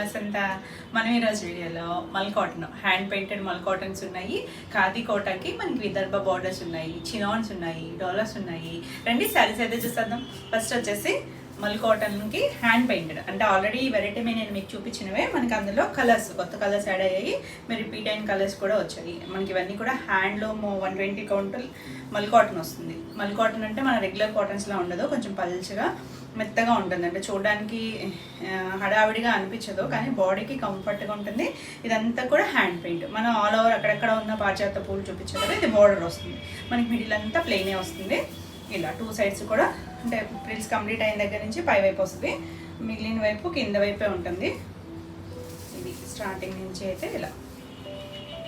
వసంత. మనం ఈరోజు వీడియోలో మల్ కాటన్ హ్యాండ్ పెయింటెడ్ మల్ కాటన్స్ ఉన్నాయి. ఖాదీ కోటాకి మనకి విదర్భ బార్డర్స్ ఉన్నాయి, చినాన్స్ ఉన్నాయి, డాలర్స్ ఉన్నాయి. రండి శారీస్ అయితే చూసేద్దాం. ఫస్ట్ వచ్చేసి మల్ కాటన్కి హ్యాండ్ పెయింటెడ్ అంటే ఆల్రెడీ ఈ వెరైటీ నేను మీకు చూపించినవే. మనకి అందులో కలర్స్ కొత్త కలర్స్ యాడ్ అయ్యాయి, మీరు రిపీట్ అయిన కలర్స్ కూడా వచ్చాయి. మనకి ఇవన్నీ కూడా హ్యాండ్లూమ్ 120 కౌంట్ మల్ కాటన్ వస్తుంది. మల్ కాటన్ అంటే మన రెగ్యులర్ కాటన్స్లా ఉండదు, కొంచెం పల్చగా మెత్తగా ఉంటుంది. అంటే చూడడానికి హడావిడిగా అనిపించదు, కానీ బాడీకి కంఫర్ట్గా ఉంటుంది. ఇదంతా కూడా హ్యాండ్ పెయింట్. మనం ఆల్ ఓవర్ అక్కడక్కడ ఉన్న పారిజాత పూలు చూపించారు కదా, ఇది బార్డర్ వస్తుంది. మనకి మిడిల్ అంతా ప్లెయినే వస్తుంది. ఇలా 2 సైడ్స్ కూడా అంటే ఫ్రిల్స్ కంప్లీట్ అయిన దగ్గర నుంచి పై వైపు వస్తుంది, మిగిలిన వైపు కింద వైపే ఉంటుంది. ఇది స్టార్టింగ్ నుంచి అయితే ఇలా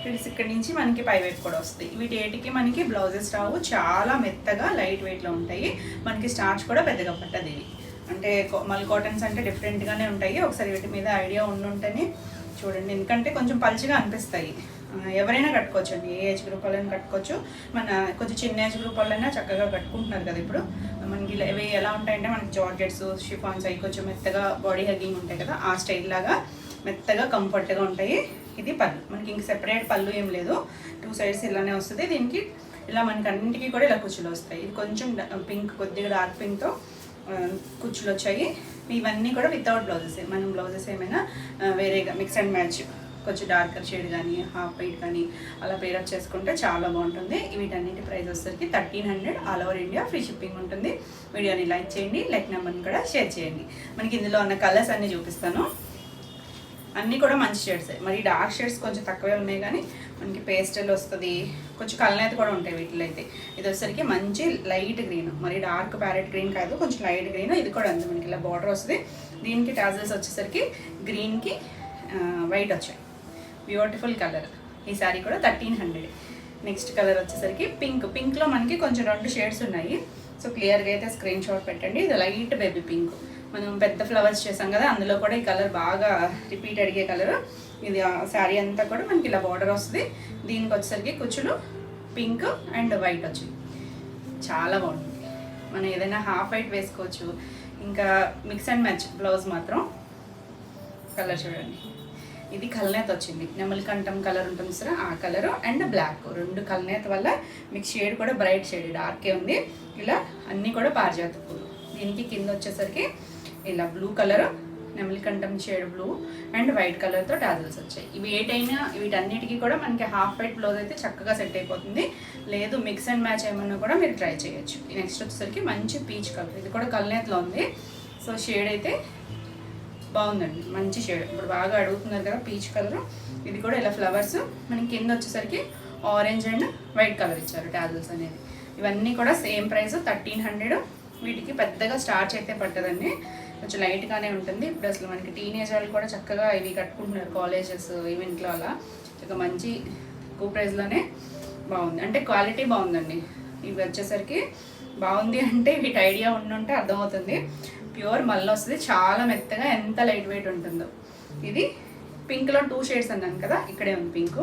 ఫ్రిల్స్ ఇక్కడ నుంచి మనకి పై వైపు కూడా వస్తుంది. వీటికి మనకి బ్లౌజెస్ రావు, చాలా మెత్తగా లైట్ వెయిట్లో ఉంటాయి. మనకి స్టార్చ్ కూడా పెద్దగా పట్టదు. ఇవి అంటే మల్ కాటన్స్ అంటే డిఫరెంట్గానే ఉంటాయి. ఒకసారి వీటి మీద ఐడియా ఉండుంటేనే చూడండి, ఎందుకంటే కొంచెం పల్చగా అనిపిస్తాయి. ఎవరైనా కట్టుకోవచ్చు అండి, ఏ ఏజ్ గ్రూప్ వాళ్ళైనా కట్టుకోవచ్చు. మన కొంచెం చిన్న ఏజ్ గ్రూప్ వాళ్ళైనా చక్కగా కట్టుకుంటున్నారు కదా ఇప్పుడు. మనకి ఇవి ఎలా ఉంటాయంటే మనకి జార్జెట్స్, షిఫాన్స్ అవి కొంచెం మెత్తగా బాడీ హగ్గింగ్ ఉంటాయి కదా, ఆ స్టైల్ లాగా మెత్తగా కంఫర్ట్గా ఉంటాయి. ఇది పళ్ళు, మనకి ఇంక సెపరేట్ పళ్ళు ఏం లేదు, 2 సైడ్స్ ఇలానే వస్తుంది. దీనికి ఇలా మనకి అన్నింటికి కూడా ఇలా కుచ్చులు వస్తాయి. ఇది కొంచెం పింక్, కొద్దిగా డార్క్ పింక్తో కుచ్చులు వచ్చాయి. ఇవన్నీ కూడా వితౌట్ బ్లౌజెస్. మనం బ్లౌజెస్ ఏమైనా వేరేగా మిక్స్ అండ్ మ్యాచ్ కొంచెం డార్కర్ షేడ్ కానీ హాఫ్ వైట్ కానీ అలా పేరప్ చేసుకుంటే చాలా బాగుంటుంది. వీటన్నిటి ప్రైస్ వచ్చేసరికి 1300 all over India, free shipping ఉంటుంది. వీడియోని లైక్ చేయండి, లైక్ నెంబర్ని కూడా షేర్ చేయండి. మనకి ఇందులో ఉన్న కలర్స్ అన్నీ చూపిస్తాను. అన్నీ కూడా మంచి షేడ్స్. మరి డార్క్ షేడ్స్ కొంచెం తక్కువే ఉన్నాయి, కానీ మనకి పేస్టల్ వస్తుంది, కొంచెం కలనేత కూడా ఉంటాయి వీటిలో అయితే. ఇది వచ్చేసరికి మంచి లైట్ గ్రీన్, మరి డార్క్ ప్యారెట్ గ్రీన్ కాదు, కొంచెం లైట్ గ్రీన్. ఇది కూడా అంతే, మనకి ఇలా బార్డర్ వస్తుంది. దీనికి టాజల్స్ వచ్చేసరికి గ్రీన్కి వైట్ వచ్చాయి. Beautiful colour. ఈ శారీ కూడా 1300. నెక్స్ట్ కలర్ వచ్చేసరికి పింక్. పింక్లో మనకి కొంచెం 2 షేడ్స్ ఉన్నాయి. సో క్లియర్గా అయితే స్క్రీన్ షాట్ పెట్టండి. ఇది లైట్ బేబీ పింక్. మనం పెద్ద ఫ్లవర్స్ చేసాం కదా, అందులో కూడా ఈ కలర్ బాగా రిపీట్ అడిగే కలర్. ఇది శారీ అంతా కూడా మనకి ఇలా బార్డర్ వస్తుంది. దీనికి వచ్చేసరికి కుచ్చులు పింక్ అండ్ వైట్ వచ్చాయి. చాలా బాగుంటుంది. మనం ఏదైనా హాఫ్ వైట్ వేసుకోవచ్చు. ఇంకా మిక్స్ అండ్ మ్యాచ్ బ్లౌజ్ మాత్రం కలర్ చూడండి. ఇది కల్నేత వచ్చింది, నెమలికంఠం కలర్ ఉంటుంది సరే, ఆ కలరు అండ్ బ్లాక్ 2 కల్నేత వల్ల మీకు షేడ్ కూడా బ్రైట్ షేడ్ డార్కే ఉంది. ఇలా అన్నీ కూడా పారిజాత పూలు. దీనికి కింద వచ్చేసరికి ఇలా బ్లూ కలర్, నెమలికంఠం షేడ్ బ్లూ అండ్ వైట్ కలర్తో టాజల్స్ వచ్చాయి. ఇవి ఏటైనా వీటన్నిటికీ కూడా మనకి హాఫ్ వైట్ బ్లౌజ్ అయితే చక్కగా సెట్ అయిపోతుంది. లేదు మిక్స్ అండ్ మ్యాచ్ ఏమన్నా కూడా మీరు ట్రై చేయొచ్చు. నెక్స్ట్ వచ్చేసరికి మంచి పీచ్ కలర్. ఇది కూడా కల్నేతలో ఉంది. సో షేడ్ అయితే బాగుందండి, మంచి షేడ్. ఇప్పుడు బాగా అడుగుతున్నారు కదా పీచ్ కలర్. ఇది కూడా ఇలా ఫ్లవర్స్. మనకి కింద వచ్చేసరికి ఆరెంజ్ అండ్ వైట్ కలర్ ఇచ్చారు టాజల్స్ అనేది. ఇవన్నీ కూడా సేమ్ ప్రైస్ 1300. వీటికి పెద్దగా స్టార్చ్ అయితే పట్టదండి, కొంచెం లైట్గానే ఉంటుంది. ఇప్పుడు అసలు మనకి టీనేజ్ వాళ్ళు కూడా చక్కగా ఇవి కట్టుకుంటున్నారు, కాలేజెస్ ఈవెంట్లో అలా. ఇక మంచి తక్కువ ప్రైస్లోనే బాగుంది, అంటే క్వాలిటీ బాగుందండి. ఇవి వచ్చేసరికి బాగుంది అంటే వీటి ఐడియా ఉండుంటే అర్థమవుతుంది. ప్యూర్ మళ్ళీ వస్తుంది, చాలా మెత్తగా, ఎంత లైట్ వెయిట్ ఉంటుందో. ఇది పింక్లో 2 షేడ్స్ అన్నాను కదా, ఇక్కడే ఉంది పింక్.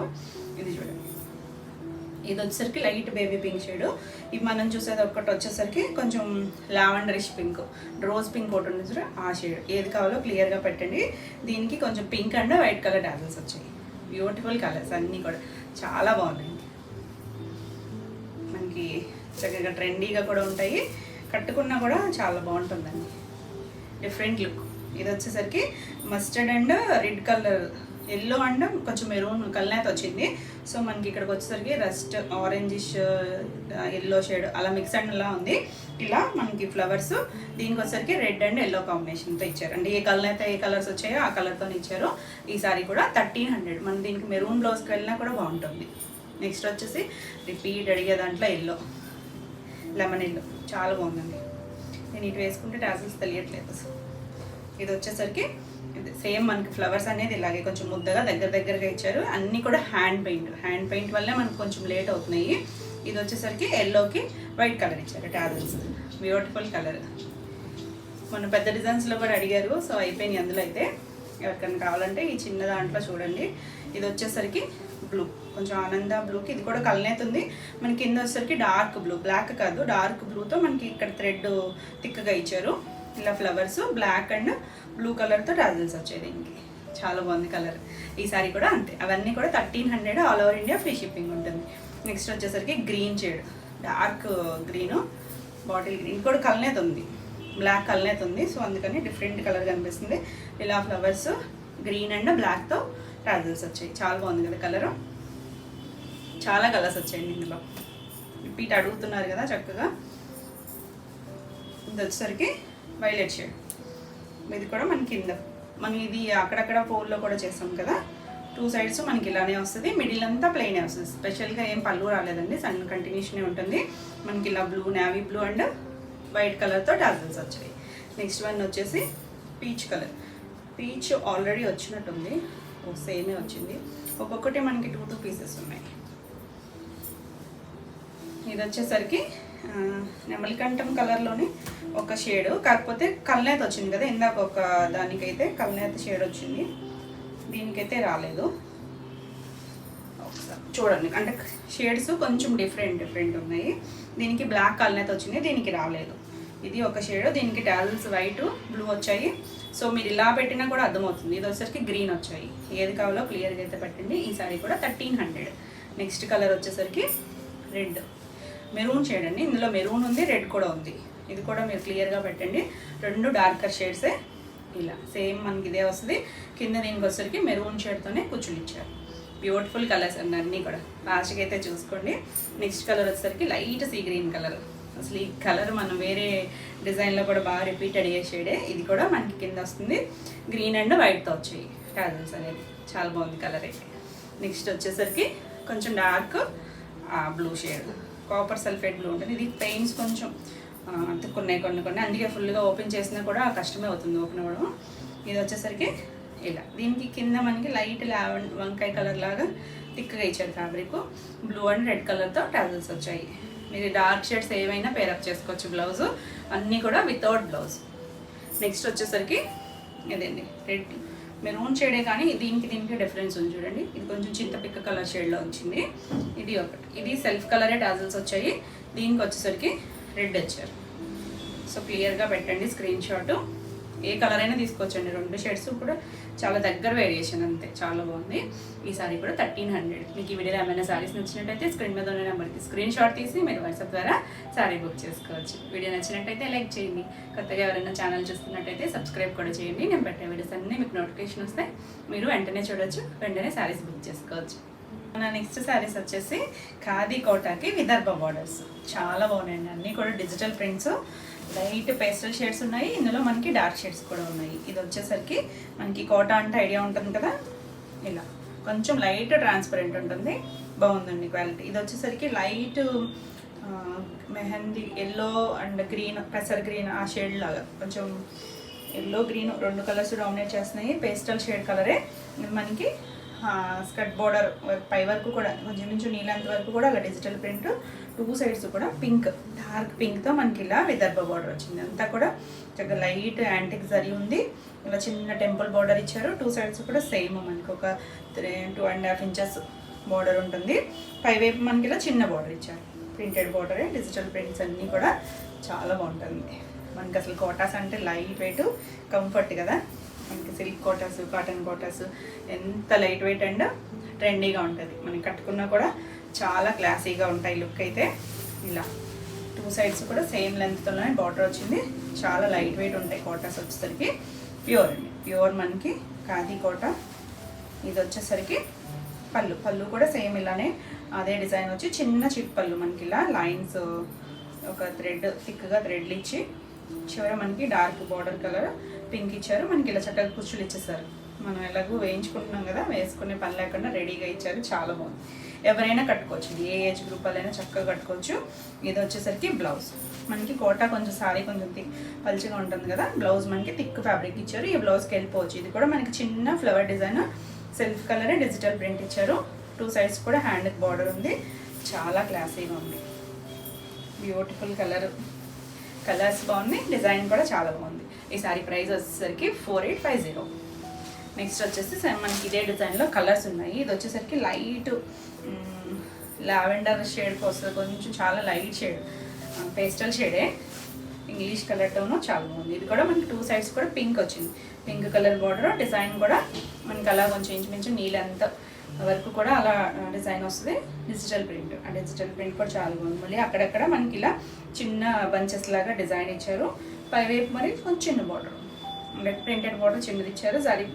ఇది చూడండి, ఇది వచ్చేసరికి లైట్ బేబీ పింక్ షేడు. ఇవి మనం చూసేది ఒకటి వచ్చేసరికి కొంచెం లావెండరిష్ పింక్, రోజ్ పింక్ ఒకటి ఉంది చూడ, ఆ షేడ్. ఏది కావాలో క్లియర్గా పెట్టండి. దీనికి కొంచెం పింక్ అండ్ వైట్ కలర్ డాజల్స్ వచ్చాయి. బ్యూటిఫుల్ కలర్స్ అన్నీ కూడా చాలా బాగున్నాయి. మనకి చక్కగా ట్రెండీగా కూడా ఉంటాయి, కట్టుకున్నా కూడా చాలా బాగుంటుందండి, డిఫరెంట్ లుక్. ఇది వచ్చేసరికి mustard and red colour, yellow and కొంచెం మెరూన్ కలర్ వచ్చింది. సో మనకి ఇక్కడికి వచ్చేసరికి రస్ట్ ఆరెంజిష్ ఎల్లో షేడ్ అలా మిక్స్ అండ్ అలా ఉంది. ఇలా మనకి ఫ్లవర్స్. దీనికి వచ్చేసరికి రెడ్ అండ్ ఎల్లో కాంబినేషన్తో ఇచ్చారు. అంటే ఏ కలర్ అయితే ఏ కలర్స్ వచ్చాయో ఆ కలర్తో ఇచ్చారు. ఈ సారీ కూడా 1300. మనం దీనికి మెరూన్ బ్లౌజ్కి వెళ్ళినా కూడా బాగుంటుంది. నెక్స్ట్ వచ్చేసి రిపీట్ అడిగే దాంట్లో ఎల్లో, లెమన్ ఎల్లో చాలా బాగుందండి. నేను ఇటు వేసుకుంటే టాజల్స్ తెలియట్లేదు అసలు. ఇది వచ్చేసరికి సేమ్ మనకి ఫ్లవర్స్ అనేది ఇలాగే కొంచెం ముద్దగా దగ్గరగా ఇచ్చారు. అన్నీ కూడా హ్యాండ్ పెయింట్ వల్లే మనకు కొంచెం లేట్ అవుతున్నాయి. ఇది వచ్చేసరికి ఎల్లోకి వైట్ కలర్ ఇచ్చారు టాజల్స్. Beautiful colour. మన పెద్ద డిజైన్స్లో కూడా అడిగారు, సో అయిపోయినాయి. అందులో అయితే ఎవరికైనా కావాలంటే ఈ చిన్న దాంట్లో చూడండి. ఇది వచ్చేసరికి బ్లూ, కొంచెం ఆనంద బ్లూకి ఇది కూడా కలనేతుంది. మనకి కింద వచ్చేసరికి డార్క్ బ్లూ, బ్లాక్ కాదు డార్క్ బ్లూతో మనకి ఇక్కడ థ్రెడ్ థిక్గా ఇచ్చారు. ఇలా ఫ్లవర్స్ బ్లాక్ అండ్ బ్లూ కలర్తో టాజల్స్ వచ్చాయి. దీనికి చాలా బాగుంది కలర్. ఈ సారీ కూడా అంతే, అవన్నీ కూడా 1300 all over India free shipping ఉంటుంది. నెక్స్ట్ వచ్చేసరికి green shade, dark green, bottle green కూడా కల్నేత ఉంది, బ్లాక్ కల్నేత ఉంది. సో అందుకని డిఫరెంట్ కలర్ కనిపిస్తుంది. ఇలా ఫ్లవర్స్ గ్రీన్ అండ్ బ్లాక్తో ట్రాజల్స్ వచ్చాయి. చాలా బాగుంది కదా కలరు. చాలా కలర్స్ వచ్చాయండి ఇందులో. రిపీట్ అడుగుతున్నారు కదా చక్కగా. ఇది వచ్చేసరికి వైలెట్ షేడ్. ఇది కూడా మనకి కింద మనం ఇది అక్కడక్కడ పోల్లో కూడా చేస్తాం కదా, 2 సైడ్స్ మనకి ఇలానే వస్తుంది. మిడిల్ అంతా ప్లెయినే వస్తుంది. స్పెషల్గా ఏం పళ్ళు రాలేదండి, సన్ కంటిన్యూషనే ఉంటుంది. మనకి ఇలా blue, navy blue and white కలర్తో టాజల్స్ వచ్చాయి. నెక్స్ట్ వన్ వచ్చేసి పీచ్ కలర్. పీచ్ ఆల్రెడీ వచ్చినట్టుంది, సేమే వచ్చింది. ఒక్కొక్కటి మనకి 2 పీసెస్ ఉన్నాయి. ఇది వచ్చేసరికి నెమలికంఠం కలర్లోని ఒక షేడ్, కాకపోతే కల్నేత వచ్చింది కదా ఇందాక, ఒక దానికైతే కల్నేత షేడ్ వచ్చింది, దీనికైతే రాలేదు. ఒకసారి చూడండి, అంటే షేడ్స్ కొంచెం డిఫరెంట్ ఉన్నాయి. దీనికి బ్లాక్ కల్నేత వచ్చింది, దీనికి రాలేదు. ఇది ఒక షేడ్, దీనికి టాజల్స్ వైట్ బ్లూ వచ్చాయి. సో మీరు ఇలా పెట్టినా కూడా అర్థమవుతుంది. ఇది వచ్చేసరికి గ్రీన్ వచ్చాయి. ఏది కావాలో క్లియర్గా అయితే పెట్టండి. ఈ సారీ కూడా 1300. నెక్స్ట్ కలర్ వచ్చేసరికి రెడ్, మెరూన్ షేడ్ అండి. ఇందులో మెరూన్ ఉంది, రెడ్ కూడా ఉంది. ఇది కూడా మీరు క్లియర్గా పెట్టండి. 2 డార్కర్ షేడ్సే, ఇలా సేమ్ మనకి ఇదే వస్తుంది. కింద దీనికి వచ్చేసరికి మెరూన్ షేడ్తోనే కుచ్చులు ఇచ్చారు. బ్యూటిఫుల్ కలర్స్ అండి అన్నీ కూడా. లాస్ట్కి అయితే చూసుకోండి. నెక్స్ట్ కలర్ వచ్చేసరికి లైట్ సీ గ్రీన్ కలర్. అసలు ఈ కలర్ మనం వేరే డిజైన్లో కూడా బాగా రిపీట్ అయ్యే షేడే. ఇది కూడా మనకి కింద వస్తుంది. గ్రీన్ అండ్ వైట్తో వచ్చాయి టాజల్స్ అనేది. చాలా బాగుంది కలర్ అయితే. నెక్స్ట్ వచ్చేసరికి కొంచెం dark blue shade, copper sulphate blue ఉంటుంది. ఇది పెయింట్స్ కొంచెం కొన్ని అందుకే ఫుల్గా ఓపెన్ చేసినా కూడా కష్టమే అవుతుంది ఓపెన్ అవ్వడం. ఇది వచ్చేసరికి ఇలా, దీనికి కింద మనకి లైట్ వంకాయ కలర్ లాగా థిక్గా ఇచ్చారు ఫ్యాబ్రిక్. బ్లూ అండ్ రెడ్ కలర్తో టాజల్స్ వచ్చాయి. మీరు డార్క్ షేడ్స్ ఏవైనా పేరప్ చేసుకోవచ్చు. బ్లౌజ్ అన్నీ కూడా వితౌట్ బ్లౌజ్. నెక్స్ట్ వచ్చేసరికి ఇదండి రెడ్, మెరూన్ షేడే కానీ దీనికి డిఫరెన్స్ ఉంది చూడండి. ఇది కొంచెం చింతపిక్క కలర్ షేడ్లో వచ్చింది. ఇది ఒకటి, ఇది సెల్ఫ్ కలరే టాజల్స్ వచ్చాయి. దీనికి వచ్చేసరికి రెడ్ వచ్చారు. సో క్లియర్గా పెట్టండి స్క్రీన్ షాట్. ఏ కలర్ అయినా తీసుకోవచ్చండి. 2 షేడ్స్ కూడా చాలా దగ్గర వేరియేషన్, అంతే. చాలా బాగుంది. ఈ సారీ కూడా 1300. మీకు ఈ వీడియోలో ఏమైనా సారీస్ నచ్చినట్టయితే స్క్రీన్ మీద ఉన్న నెంబర్కి స్క్రీన్ షాట్ తీసి మీరు వాట్సాప్ ద్వారా సారీ బుక్ చేసుకోవచ్చు. వీడియో నచ్చినట్టయితే లైక్ చేయండి. కొత్తగా ఎవరైనా ఛానల్ చూస్తున్నట్టయితే సబ్స్క్రైబ్ కూడా చేయండి. నేను పెట్టే వీడియోస్ అన్నీ మీకు నోటిఫికేషన్ వస్తే మీరు వెంటనే చూడొచ్చు, వెంటనే సారీస్ బుక్ చేసుకోవచ్చు. మన నెక్స్ట్ శారీస్ వచ్చేసి ఖాదీ కోటాకి విదర్భ బార్డర్స్. చాలా బాగున్నాయండి. అన్నీ కూడా digital prints, light pastel shades ఉన్నాయి. ఇందులో మనకి డార్క్ షేడ్స్ కూడా ఉన్నాయి. ఇది వచ్చేసరికి మనకి కోటా అంటే ఐడియా ఉంటుంది కదా, ఇలా కొంచెం లైట్ ట్రాన్స్పరెంట్ ఉంటుంది. బాగుందండి క్వాలిటీ. ఇది వచ్చేసరికి light mehndi yellow and green, పెసర్ గ్రీన్ ఆ షేడ్ లాగా, కొంచెం ఎల్లో గ్రీన్ 2 కలర్స్ డామినేట్ చేస్తున్నాయి. పేస్టల్ షేడ్ కలరే. ఇది మనకి స్కర్ట్ బోర్డర్ పై వరకు కూడా కొంచెం నీళ్ళంత వరకు కూడా అలా డిజిటల్ ప్రింట్. 2 సైడ్స్ కూడా పింక్, డార్క్ పింక్తో మనకి ఇలా విదర్భ బార్డర్ వచ్చింది. అంతా కూడా చక్కగా లైట్ యాంటిక్ జరీ ఉంది. ఇలా చిన్న టెంపుల్ బార్డర్ ఇచ్చారు. 2 సైడ్స్ కూడా సేమ్ మనకి ఒక 2.5 ఇంచెస్ బార్డర్ ఉంటుంది. పైవైపు మనకి ఇలా చిన్న బార్డర్ ఇచ్చారు. ప్రింటెడ్ బార్డరే, డిజిటల్ ప్రింట్స్ అన్నీ కూడా చాలా బాగుంటుంది. మనకి అసలు కోటాస్ అంటే లైట్ వెయిట్, కంఫర్ట్ కదా. మనకి సిల్క్ కోటాస్, కాటన్ కోటాస్ ఎంత లైట్ వెయిట్ అండ్ ట్రెండీగా ఉంటుంది. మనం కట్టుకున్నా కూడా చాలా క్లాసీగా ఉంటాయి లుక్ అయితే. ఇలా 2 సైడ్స్ కూడా సేమ్ లెంత్తోనే బార్డర్ వచ్చింది. చాలా లైట్ వెయిట్ ఉంటాయి కోటాస్ వచ్చేసరికి. ప్యూర్ అండి, ప్యూర్ మనకి ఖాదీ కోట. ఇది వచ్చేసరికి పళ్ళు కూడా సేమ్ ఇలానే అదే డిజైన్ వచ్చి చిన్న చిప్ పళ్ళు మనకి ఇలా లైన్స్, ఒక థ్రెడ్ థిక్గా థ్రెడ్లు ఇచ్చి చివర మనకి డార్క్ బార్డర్ కలర్ పింక్ ఇచ్చారు. మనకి ఇలా చక్కగా కుచ్చులు ఇచ్చేసారు. మనం ఎలాగో వేయించుకుంటున్నాం కదా, వేసుకునే పని లేకుండా రెడీగా ఇచ్చారు. చాలా బాగుంది. ఎవరైనా కట్టుకోవచ్చు, ఏ ఏజ్ గ్రూప్ వాళ్ళైనా చక్కగా కట్టుకోవచ్చు. ఇది వచ్చేసరికి బ్లౌజ్ మనకి కోటా కొంచెం సారీ కొంచెం పల్చగా ఉంటుంది కదా, బ్లౌజ్ మనకి థిక్ ఫ్యాబ్రిక్ ఇచ్చారు. ఈ బ్లౌజ్కి వెళ్ళిపోవచ్చు. ఇది కూడా మనకి చిన్న ఫ్లవర్ డిజైన్, సెల్ఫ్ కలరే డిజిటల్ ప్రింట్ ఇచ్చారు. 2 సైడ్స్ కూడా హ్యాండ్కి బార్డర్ ఉంది. చాలా క్లాసీగా ఉంది. బ్యూటిఫుల్ కలర్స్ బాగుంది. డిజైన్ కూడా చాలా బాగుంది. ఈ సారీ ప్రైస్ వచ్చేసరికి 4850. నెక్స్ట్ వచ్చేసి మనకి ఇదే డిజైన్లో కలర్స్ ఉన్నాయి. ఇది వచ్చేసరికి లైట్ లావెండర్ షేడ్కి వస్తుంది. కొంచెం చాలా లైట్ షేడ్, పేస్టల్ షేడే. ఇంగ్లీష్ కలర్ టోను చాలా బాగుంది. ఇది కూడా మనకి 2 సైడ్స్ కూడా పింక్ వచ్చింది. పింక్ కలర్ బార్డర్ డిజైన్ కూడా మనకి అలా కొంచెం ఇంచుమించు నీళ్ళంత వరకు కూడా అలా డిజైన్ వస్తుంది. డిజిటల్ ప్రింట్, ఆ డిజిటల్ ప్రింట్ కూడా చాలా బాగుంది. మళ్ళీ అక్కడక్కడ మనకి ఇలా చిన్న బంచెస్ లాగా డిజైన్ ఇచ్చారు. పైవైపు మరి కొంచెం చిన్న బార్డర్, అంటే ప్రింటెడ్ బార్డర్ చిన్నది ఇచ్చారు. జరీ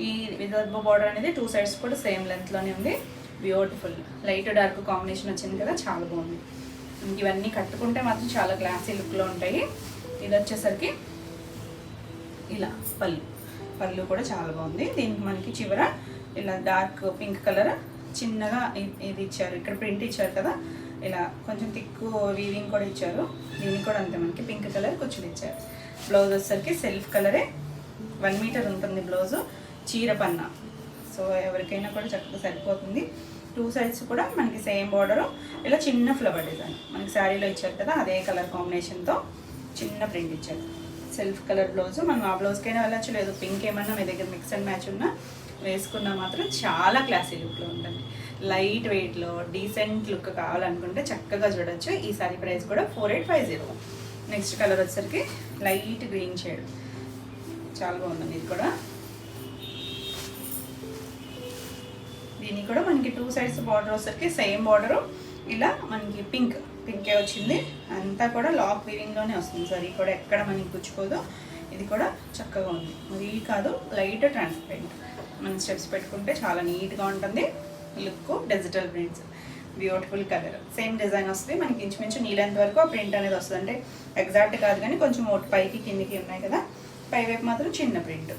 ఈ విదర్భ బార్డర్ అనేది 2 సైడ్స్ కూడా సేమ్ లెంత్లోనే ఉంది. బ్యూటిఫుల్ లైట్ డార్క్ కాంబినేషన్ వచ్చింది కదా, చాలా బాగుంది. ఇవన్నీ కట్టుకుంటే మాత్రం చాలా క్లాసీ లుక్లో ఉంటాయి. ఇది వచ్చేసరికి ఇలా పళ్ళు కూడా చాలా బాగుంది. దీనికి మనకి చివర ఇలా డార్క్ పింక్ కలర్ చిన్నగా ఇది ఇచ్చారు. ఇక్కడ ప్రింట్ ఇచ్చారు కదా, ఇలా కొంచెం తిక్కు వీవింగ్ కూడా ఇచ్చారు. దీనికి కూడా అంతే మనకి పింక్ కలర్ కుచ్చులు ఇచ్చారు. బ్లౌజ్ వచ్చేసరికి సెల్ఫ్ కలరే, 1 మీటర్ ఉంటుంది బ్లౌజు. చీర పన్నా, సో ఎవరికైనా కూడా చక్కగా సరిపోతుంది. 2 సైడ్స్ కూడా మనకి సేమ్ బార్డరు, ఇలా చిన్న ఫ్లవర్ డిజైన్ మనకి శారీలో ఇచ్చారు కదా, అదే కలర్ కాంబినేషన్తో చిన్న ప్రింట్ ఇచ్చారు. Self colour blouse. మనం ఆ బ్లౌజ్కైనా వెళ్ళచ్చు, లేదు పింక్ ఏమన్నా మీ దగ్గర మిక్స్ అండ్ మ్యాచ్ ఉన్నా వేసుకున్నా మాత్రం చాలా క్లాసీ లుక్లో ఉంటుంది. లైట్ వెయిట్లో డీసెంట్ లుక్ కావాలనుకుంటే చక్కగా చూడొచ్చు. ఈ సారీ ప్రైస్ కూడా 4850. నెక్స్ట్ కలర్ వచ్చేసరికి లైట్ గ్రీన్ షేడ్, చాలా బాగుందండి. ఇది కూడా దీనికి కూడా మనకి 2 సైడ్స్ బార్డర్ వచ్చేసరికి సేమ్ బార్డరు, ఇలా మనకి పింకే వచ్చింది. అంతా కూడా లాక్ వీవింగ్లోనే వస్తుంది. సరే కూడా ఎక్కడ మనకి గుచ్చుకోదు. ఇది కూడా చక్కగా ఉంది. మరి కాదు, లైట్ ట్రాన్స్పరెంట్. మనం స్టెప్స్ పెట్టుకుంటే చాలా నీట్గా ఉంటుంది look. Digital prints, beautiful colour, same design వస్తుంది. మనకి ఇంచుమించు నీళ్ళంత వరకు ఆ ప్రింట్ అనేది వస్తుంది. అంటే ఎగ్జాక్ట్ కాదు కానీ కొంచెం ఒకటి పైకి కిందికి ఉన్నాయి కదా, పైవైపు మాత్రం చిన్న ప్రింట్.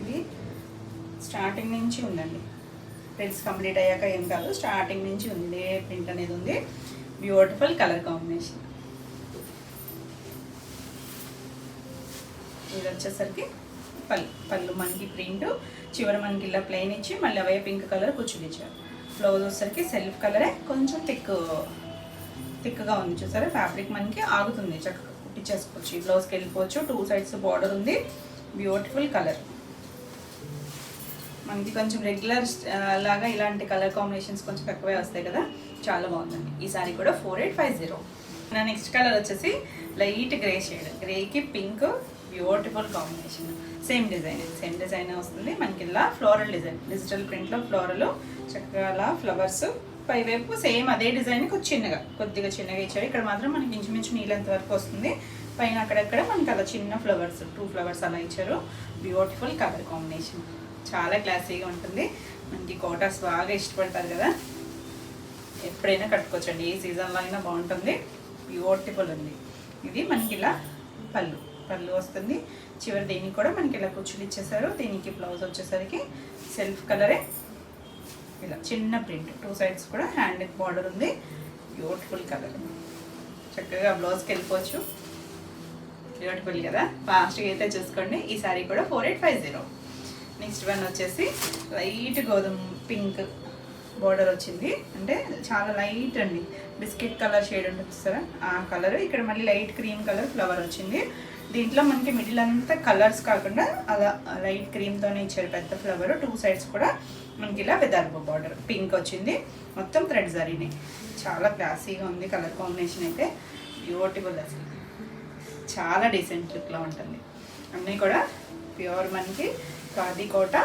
ఇది స్టార్టింగ్ నుంచి ఉందండి, ప్రింట్స్ కంప్లీట్ అయ్యాక ఏం కాదు, స్టార్టింగ్ నుంచి ఉంది ప్రింట్ అనేది ఉంది. Beautiful colour combination. ఇది వచ్చేసరికి పళ్ళు మనకి ప్రింట్, చివర మనకి ఇలా ప్లెయిన్ ఇచ్చి మళ్ళీ అవే పింక్ కలర్ కుచ్చులు ఇచ్చారు. బ్లౌజ్ వచ్చేసరికి సెల్ఫ్ కలరే, కొంచెం థిక్గా ఉంది. చూసారా ఫ్యాబ్రిక్ మనకి ఆగుతుంది, చక్కగా కుట్టించేసుకోవచ్చు. ఈ బ్లౌజ్కి వెళ్ళిపోవచ్చు. 2 సైడ్స్ బార్డర్ ఉంది. Beautiful colour. మనకి కొంచెం రెగ్యులర్ లాగా ఇలాంటి కలర్ కాంబినేషన్స్ కొంచెం తక్కువే వస్తాయి కదా, చాలా బాగుందండి. ఈ సారీ కూడా 4850. నా నెక్స్ట్ కలర్ వచ్చేసి లైట్ గ్రే షేడ్, గ్రేకి pink, beautiful combination. Same design వస్తుంది మనకి. ఇలా ఫ్లోరల్ డిజైన్, డిజిటల్ ప్రింట్లో ఫ్లోరల్ చక్కగా అలా ఫ్లవర్స్, పైవైపు సేమ్ అదే డిజైన్ కొద్దిగా చిన్నగా ఇచ్చారు. ఇక్కడ మాత్రం మనకి ఇంచుమించు నీళ్ళంత వరకు వస్తుంది. పైన అక్కడక్కడ మనకి అలా చిన్న ఫ్లవర్స్, 2 ఫ్లవర్స్ అలా ఇచ్చారు. బ్యూటిఫుల్ కలర్ కాంబినేషన్, చాలా క్లాసీగా ఉంటుంది. మనకి కోటాస్ బాగా ఇష్టపడతారు కదా, ఎప్పుడైనా కట్టుకోవచ్చండి. ఏ సీజన్లో అయినా బాగుంటుంది. బ్యూటిఫుల్ ఉంది. ఇది మనకి ఇలా పళ్ళు వస్తుంది. చివరి దీనికి కూడా మనకి ఇలా కుచ్చులు ఇచ్చేసారు. దీనికి బ్లౌజ్ వచ్చేసరికి సెల్ఫ్ కలరే, ఇలా చిన్న ప్రింట్, 2 సైడ్స్ కూడా హ్యాండ్ బార్డర్ ఉంది. బ్యూటిఫుల్ కలర్, చక్కగా బ్లౌజ్కి వెళ్ళిపోవచ్చు. బ్యూటిఫుల్ కదా, ఫాస్ట్గా అయితే చూసుకోండి. ఈ సారీ కూడా 4850. నెక్స్ట్ వన్ వచ్చేసి లైట్ గోధుమ పింక్ బార్డర్ వచ్చింది. అంటే చాలా లైట్ అండి, బిస్కెట్ కలర్ షేడ్ ఉంటుంది చూస్తారా, ఆ కలర్. ఇక్కడ మళ్ళీ లైట్ క్రీమ్ కలర్ ఫ్లవర్ వచ్చింది. దీంట్లో మనకి మిడిల్ అంతా కలర్స్ కాకుండా అలా లైట్ క్రీమ్తోనే ఇచ్చారు పెద్ద ఫ్లవర్. 2 సైడ్స్ కూడా మనకి ఇలా విదర్భ బార్డర్ పింక్ వచ్చింది. మొత్తం థ్రెడ్ జరీనే, చాలా క్లాసీగా ఉంది. కలర్ కాంబినేషన్ అయితే బ్యూటిఫుల్, అసలు చాలా డీసెంట్ లుక్లో ఉంటుంది. అన్నీ కూడా ప్యూర్ మనకి ఖాదీ కోట,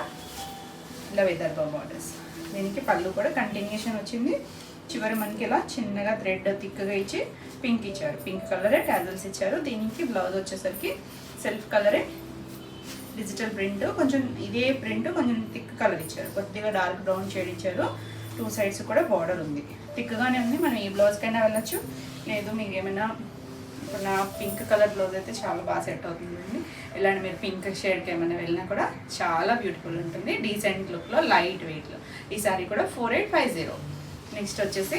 ఇలా విదర్భ బార్డర్స్. దీనికి పళ్ళు కూడా కంటిన్యూషన్ వచ్చింది. చివరి మనకి ఇలా చిన్నగా థ్రెడ్ థిక్గా ఇచ్చి పింక్ ఇచ్చారు. పింక్ కలరే టాజల్స్ ఇచ్చారు. దీనికి బ్లౌజ్ వచ్చేసరికి సెల్ఫ్ కలరే, డిజిటల్ ప్రింట్, కొంచెం ఇదే ప్రింట్ కొంచెం థిక్ కలర్ ఇచ్చారు. కొద్దిగా డార్క్ బ్రౌన్ షేడ్ ఇచ్చారు. 2 సైడ్స్ కూడా బార్డర్ ఉంది, థిక్గానే ఉంది. మనం ఈ బ్లౌజ్కైనా వెళ్ళచ్చు, లేదు మీకు ఏమైనా, ఇప్పుడు నా పింక్ కలర్ బ్లౌజ్ అయితే చాలా బాగా సెట్ అవుతుందండి. ఇలాంటి మీరు పింక్ షేడ్కి ఏమైనా వెళ్ళినా కూడా చాలా బ్యూటిఫుల్ ఉంటుంది. డీసెంట్ లుక్లో, లైట్ వెయిట్లో. ఈ సారీ కూడా 4850. నెక్స్ట్ వచ్చేసి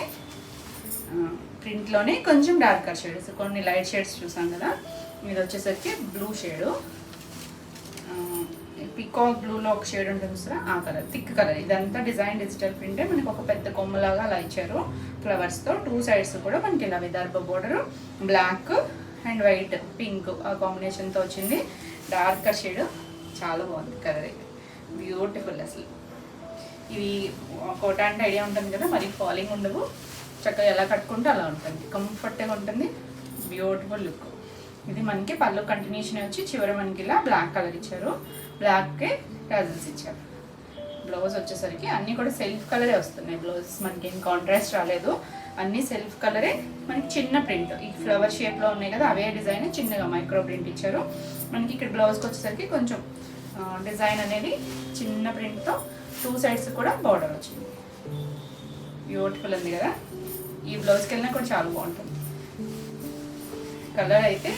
ప్రింట్లోనే కొంచెం డార్కర్ షేడ్స్, కొన్ని లైట్ షేడ్స్ చూసాం కదా. ఇది వచ్చేసరికి బ్లూ షేడు, పికాక్ బ్లూలో ఒక షేడ్ ఉంటుంది సార్, ఆ కలర్, థిక్ కలర్. ఇదంతా డిజైన్ డిజిటల్ ప్రింటే, మనకి ఒక పెద్ద కొమ్మలాగా అలా ఇచ్చారు ఫ్లవర్స్తో. 2 సైడ్స్ కూడా మనకి ఇలా Vidarbha border, black and white pink ఆ కాంబినేషన్తో వచ్చింది. డార్కర్ షేడ్, చాలా బాగుంది కలర్ అయితే, బ్యూటిఫుల్. అసలు ఇవి కోటా అంటే ఐడియా ఉంటుంది కదా, మరి ఫాలింగ్ ఉండవు, చక్కగా ఎలా కట్టుకుంటే అలా ఉంటుంది, కంఫర్ట్గా ఉంటుంది. Beautiful look. ఇది మనకి పళ్ళు కంటిన్యూషన్ వచ్చి చివర మనకి ఇలా బ్లాక్ కలర్ ఇచ్చారు, బ్లాక్కి టజల్స్ ఇచ్చారు. బ్లౌజ్ వచ్చేసరికి అన్నీ కూడా సెల్ఫ్ కలరే వస్తున్నాయి. బ్లౌజెస్ మనకి ఏం కాంట్రాస్ట్ రాలేదు, అన్నీ సెల్ఫ్ కలరే. మనకి చిన్న ప్రింట్ ఈ ఫ్లవర్ షేప్లో ఉన్నాయి కదా, అవే డిజైన్ చిన్నగా మైక్రో ప్రింట్ ఇచ్చారు. మనకి ఇక్కడ బ్లౌజ్కి వచ్చేసరికి కొంచెం డిజైన్ అనేది చిన్న ప్రింట్తో 2 సైడ్స్ కూడా బార్డర్ వచ్చింది. బ్యూటిఫుల్ ఉంది కదా. ఈ బ్లౌజ్కి వెళ్ళినా కూడా చాలా బాగుంటుంది. కలర్ అయితే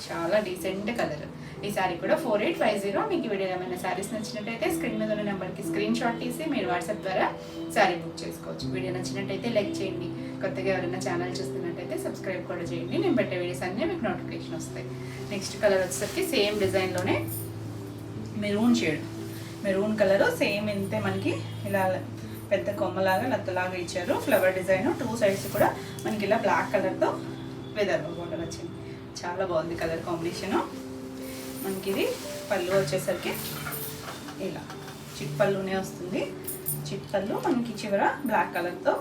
చాలా డీసెంట్ కలర్. ఈ శారీ కూడా 4850. మీకు వీడియోలో ఏమైనా శారీస్ నచ్చినట్టయితే స్క్రీన్ మీద ఉన్న నెంబర్కి స్క్రీన్ షాట్ తీసి మీరు వాట్సాప్ ద్వారా శారీ బుక్ చేసుకోవచ్చు. వీడియో నచ్చినట్టయితే లైక్ చేయండి. కొత్తగా ఎవరైనా ఛానల్ చూస్తున్నట్టయితే సబ్స్క్రైబ్ కూడా చేయండి. నేను పెట్టే వీడియోస్ అన్నీ మీకు నోటిఫికేషన్ వస్తాయి. నెక్స్ట్ కలర్ వచ్చేసరికి సేమ్ డిజైన్లోనే మెరూన్ కలర్. సేమ్ ఇంతే మనకి ఇలా పెద్ద కొమ్మలాగా లత్తలాగా ఇచ్చారు. ఫ్లవర్ డిజైన్ 2 సైడ్స్ కూడా మనకి ఇలా బ్లాక్ కలర్తో విదర్భ బోర్డర్ వచ్చింది. చాలా బాగుంది కలర్ కాంబినేషను. మనకి ఇది పళ్ళు వచ్చేసరికి ఇలా చిట్పళ్ళునే వస్తుంది. చిట్పళ్ళు మనకి చివర బ్లాక్ కలర్తో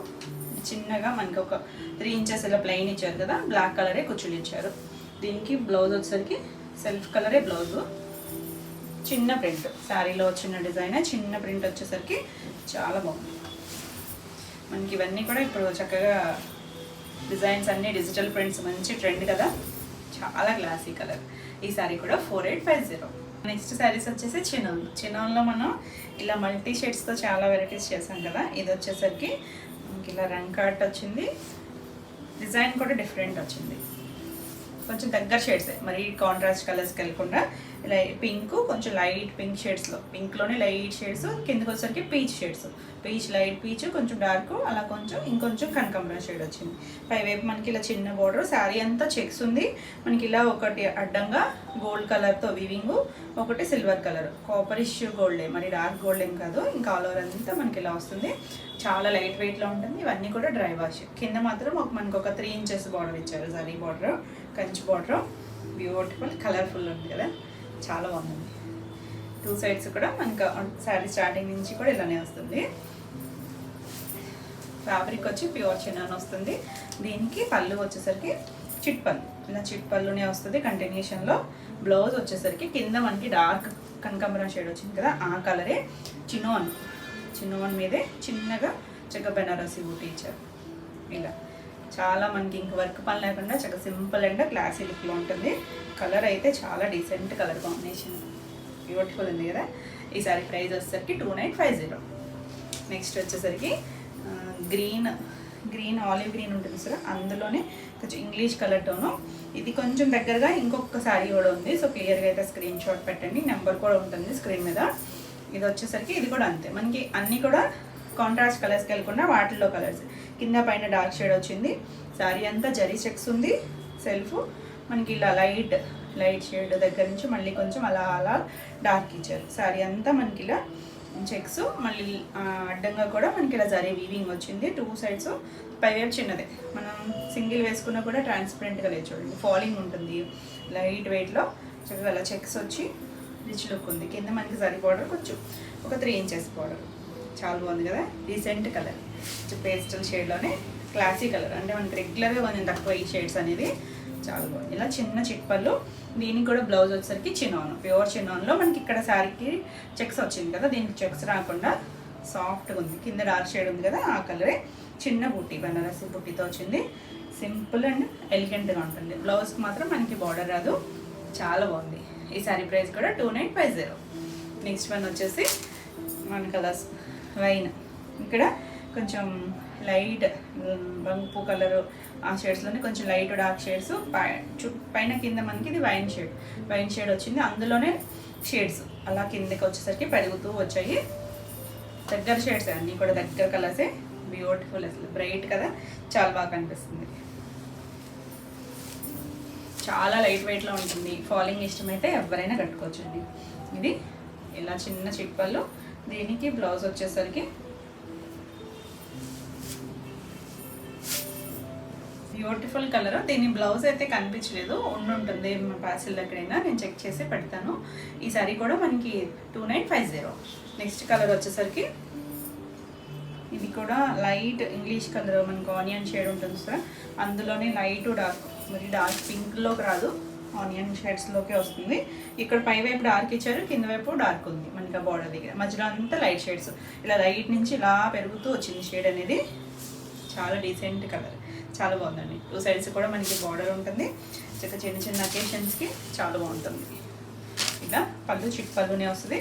చిన్నగా మనకి ఒక 3 ఇంచెస్ ఇలా ప్లెయిన్ ఇచ్చారు కదా, బ్లాక్ కలరే కుచ్చులు ఇచ్చారు. దీనికి బ్లౌజ్ వచ్చేసరికి సెల్ఫ్ కలరే బ్లౌజు, చిన్న ప్రింట్. శారీలో వచ్చిన డిజైన్ చిన్న ప్రింట్ వచ్చేసరికి చాలా బాగుంది. మనకి ఇవన్నీ కూడా ఇప్పుడు చక్కగా డిజైన్స్ అన్నీ డిజిటల్ ప్రింట్స్ మంచి ట్రెండ్ కదా, చాలా క్లాసీ కలర్. ఈ శారీ కూడా 4850. నెక్స్ట్ శారీస్ వచ్చేసి చినాన్లో మనం ఇలా మల్టీ షేడ్స్తో చాలా వెరైటీస్ చేసాం కదా. ఇది వచ్చేసరికి మనకి ఇలా రంగ్ కట్ వచ్చింది, డిజైన్ కూడా డిఫరెంట్ వచ్చింది. కొంచెం దగ్గర షేడ్స్, మరి కాంట్రాస్ట్ కలర్స్కి వెళ్ళకుండా ఇలా పింక్, కొంచెం లైట్ పింక్ షేడ్స్లో, పింక్లోనే లైట్ షేడ్స్, కిందకి వచ్చేసరికి peach shades, peach light peach, కొంచెం డార్క్, అలా కొంచెం ఇంకొంచెం కనకాంబరం షేడ్ వచ్చింది. పైవైపు మనకి ఇలా చిన్న బోర్డర్, శారీ అంతా చెక్స్ ఉంది. మనకి ఇలా ఒకటి అడ్డంగా గోల్డ్ కలర్తో వీవింగ్, ఒకటి సిల్వర్ కలర్, కాపరిష్ గోల్డే, మరి డార్క్ గోల్డ్ ఏం కాదు. ఇంకా ఆల్ ఓవర్ అంతా మనకి ఇలా వస్తుంది. చాలా లైట్ వెయిట్లో ఉంటుంది. ఇవన్నీ కూడా డ్రై వాష్. కింద మాత్రం మనకు ఒక 3 ఇంచెస్ బార్డర్ ఇచ్చారు, zari border, Kanchi border. Beautiful colourful ఉంది కదా, చాలా బాగుంది. 2 సైడ్స్ కూడా మనకు శారీ స్టార్టింగ్ నుంచి కూడా ఇలానే వస్తుంది. ఫ్యాబ్రిక్ వచ్చి ప్యూర్ చినాన్ వస్తుంది. దీనికి పళ్ళు వచ్చేసరికి చిట్పళ్ళు, ఇలా చిట్పళ్ళునే వస్తుంది కంటిన్యూషన్లో. బ్లౌజ్ వచ్చేసరికి కింద మనకి డార్క్ కనకాంబరం షేడ్ వచ్చింది కదా, ఆ కలరే చిన్నోన్ మీదే చిన్నగా చక్క బెనారసి బూటీ ఇచ్చారు. ఇలా చాలా మనకి ఇంక వర్క్ పని లేకుండా చక్కగా సింపుల్ అండ్ క్లాసీ లుక్లో ఉంటుంది. కలర్ అయితే చాలా డీసెంట్ కలర్ కాంబినేషన్, బ్యూటిఫుల్ ఉంది కదా. ఈ సారీ ప్రైస్ వచ్చేసరికి 2950. నెక్స్ట్ వచ్చేసరికి గ్రీన్ ఆలివ్ గ్రీన్ ఉంటుంది సార్, అందులోనే కొంచెం ఇంగ్లీష్ కలర్ టోను. ఇది కొంచెం దగ్గరగా ఇంకొక శారీ కూడా ఉంది. సో క్లియర్గా అయితే స్క్రీన్ షాట్ పెట్టండి, నెంబర్ కూడా ఉంటుంది స్క్రీన్ మీద. ఇది వచ్చేసరికి ఇది కూడా అంతే, మనకి అన్నీ కూడా కాంట్రాస్ట్ కలర్స్కి వెళ్ళకుండా వాటిల్లో కలర్స్. కింద పైన డార్క్ షేడ్ వచ్చింది. శారీ అంతా జరీ చెక్స్ ఉంది. సెల్ఫ్ మనకి ఇలా లైట్ షేడ్ దగ్గర నుంచి మళ్ళీ కొంచెం అలా డార్క్ ఇచ్చారు. శారీ అంతా మనకి ఇలా చెక్స్, మళ్ళీ అడ్డంగా కూడా మనకి ఇలా జరీ వీవింగ్ వచ్చింది. 2 సైడ్స్. పైవైపు చిన్నదే, మనం సింగిల్ వేసుకున్నా కూడా ట్రాన్స్పరెంట్గా లేదు చూడండి, ఫాలింగ్ ఉంటుంది. లైట్ వెయిట్లో చక్కగా అలా చెక్స్ వచ్చి రిచ్ లుక్ ఉంది. కింద మనకి జరీ బార్డర్ కొంచెం ఒక 3 ఇంచెస్ బార్డర్. చాలా బాగుంది కదా, డీసెంట్ కలర్, పేస్టల్ షేడ్లోనే క్లాసీ కలర్. అంటే మనకి రెగ్యులర్గా కొంచెం తక్కువ ఈ షేడ్స్ అనేది. చాలా బాగుంది. ఇలా చిన్న చిట్పళ్ళు. దీనికి కూడా బ్లౌజ్ వచ్చేసరికి చినాన్, ప్యూర్ చినాన్లో మనకి ఇక్కడ శారీకి చెక్స్ వచ్చింది కదా, దీనికి చెక్స్ రాకుండా సాఫ్ట్గా ఉంది. కింద డార్క్ షేడ్ ఉంది కదా, ఆ కలరే. చిన్న బుట్టి, బనారసి బుట్టితో వచ్చింది. సింపుల్ అండ్ ఎలిగెంట్గా ఉంటుంది. బ్లౌజ్కి మాత్రం మనకి బార్డర్ రాదు. చాలా బాగుంది. ఈ శారీ ప్రైస్ కూడా 2950. నెక్స్ట్ వన్ వచ్చేసి మన కలర్స్ వైన్. ఇక్కడ కొంచెం లైట్ బంపు కలరు, ఆ షేడ్స్లోనే కొంచెం లైట్ డార్క్ షేడ్స్. పైన కింద మనకి ఇది వైన్ షేడ్ వచ్చింది. అందులోనే షేడ్స్ అలా కిందకి వచ్చేసరికి పెరుగుతూ వచ్చాయి. దగ్గర షేడ్స్ అన్నీ కూడా దగ్గర కలర్సే. బ్యూటిఫుల్, అసలు బ్రైట్ కదా, చాలా బాగా కనిపిస్తుంది. చాలా లైట్ వెయిట్లో ఉంటుంది. ఫాలింగ్ ఇష్టమైతే ఎవరైనా కట్టుకోవచ్చండి. ఇది ఇలా చిన్న చిప్పలు. దీనికి బ్లౌజ్ వచ్చేసరికి బ్యూటిఫుల్ కలర్. దీని బ్లౌజ్ అయితే కనిపించలేదు, ఉంటుంది మా పార్సిల్ ఎక్కడైనా, నేను చెక్ చేసి పెడతాను. ఈ సారీ కూడా మనకి 2950. నెక్స్ట్ కలర్ వచ్చేసరికి ఇది కూడా లైట్ ఇంగ్లీష్ కలర్, మనకు ఆనియన్ షేడ్ ఉంటుంది సార్, అందులోనే లైట్ డార్క్, మరి డార్క్ పింక్లోకి రాదు, ఆనియన్ షేడ్స్లోకే వస్తుంది. ఇక్కడ పై వైపు డార్క్ ఇచ్చారు, కింద వైపు డార్క్ ఉంది మనకి బార్డర్ దగ్గర. మధ్యలో అంతా లైట్ షేడ్స్, ఇలా లైట్ నుంచి ఇలా పెరుగుతూ వచ్చింది షేడ్ అనేది. చాలా డీసెంట్ కలర్, చాలా బాగుందండి. 2 సైడ్స్ కూడా మనకి బార్డర్ ఉంటుంది. చిన్న చిన్న అకేషన్స్కి చాలా బాగుంటుంది. ఇలా పళ్ళు చిట్ పళ్ళునే వస్తుంది.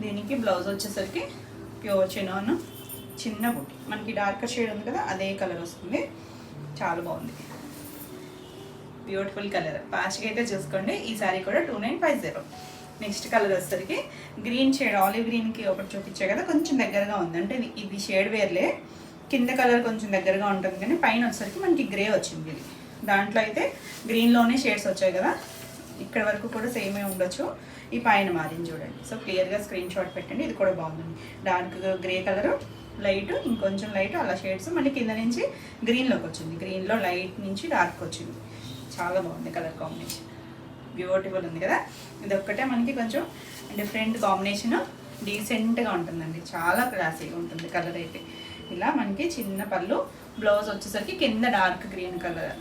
దీనికి బ్లౌజ్ వచ్చేసరికి ప్యూర్ చినాన్ చిన్న బుట్టి, మనకి డార్కర్ షేడ్ ఉంది కదా అదే కలర్ వస్తుంది. చాలా బాగుంది, బ్యూటిఫుల్ కలర్. ఫాస్ట్గా అయితే చూసుకోండి. ఈ సారీ కూడా 2950. నెక్స్ట్ కలర్ వచ్చేసరికి గ్రీన్ షేడ్, ఆలివ్ గ్రీన్కి ఒకటి చూపించే కదా, కొంచెం దగ్గరగా ఉంది. అంటే ఇది షేడ్ వేర్లే, కింద కలర్ కొంచెం దగ్గరగా ఉంటుంది కానీ పైన వచ్చేసరికి మనకి గ్రే వచ్చింది. ఇది దాంట్లో అయితే గ్రీన్లోనే షేడ్స్ వచ్చాయి కదా, ఇక్కడ వరకు కూడా సేమే ఉండొచ్చు. ఈ పైన మారింది చూడండి. సో క్లియర్గా స్క్రీన్ షాట్ పెట్టండి. ఇది కూడా బాగుందండి. డార్క్ గ్రే కలరు, లైట్, ఇంకొంచెం లైట్, అలా షేడ్స్ మళ్ళీ కింద నుంచి గ్రీన్లోకి వచ్చింది. గ్రీన్లో లైట్ నుంచి డార్క్ వచ్చింది. చాలా బాగుంది కలర్ కాంబినేషన్, బ్యూటిఫుల్ ఉంది కదా. ఇది ఒక్కటే మనకి కొంచెం డిఫరెంట్ కాంబినేషన్, డీసెంట్గా ఉంటుందండి. చాలా క్లాసీగా ఉంటుంది కలర్ అయితే. ఇలా మనకి చిన్న పళ్ళు, బ్లౌజ్ వచ్చేసరికి కింద డార్క్ గ్రీన్ కలర్,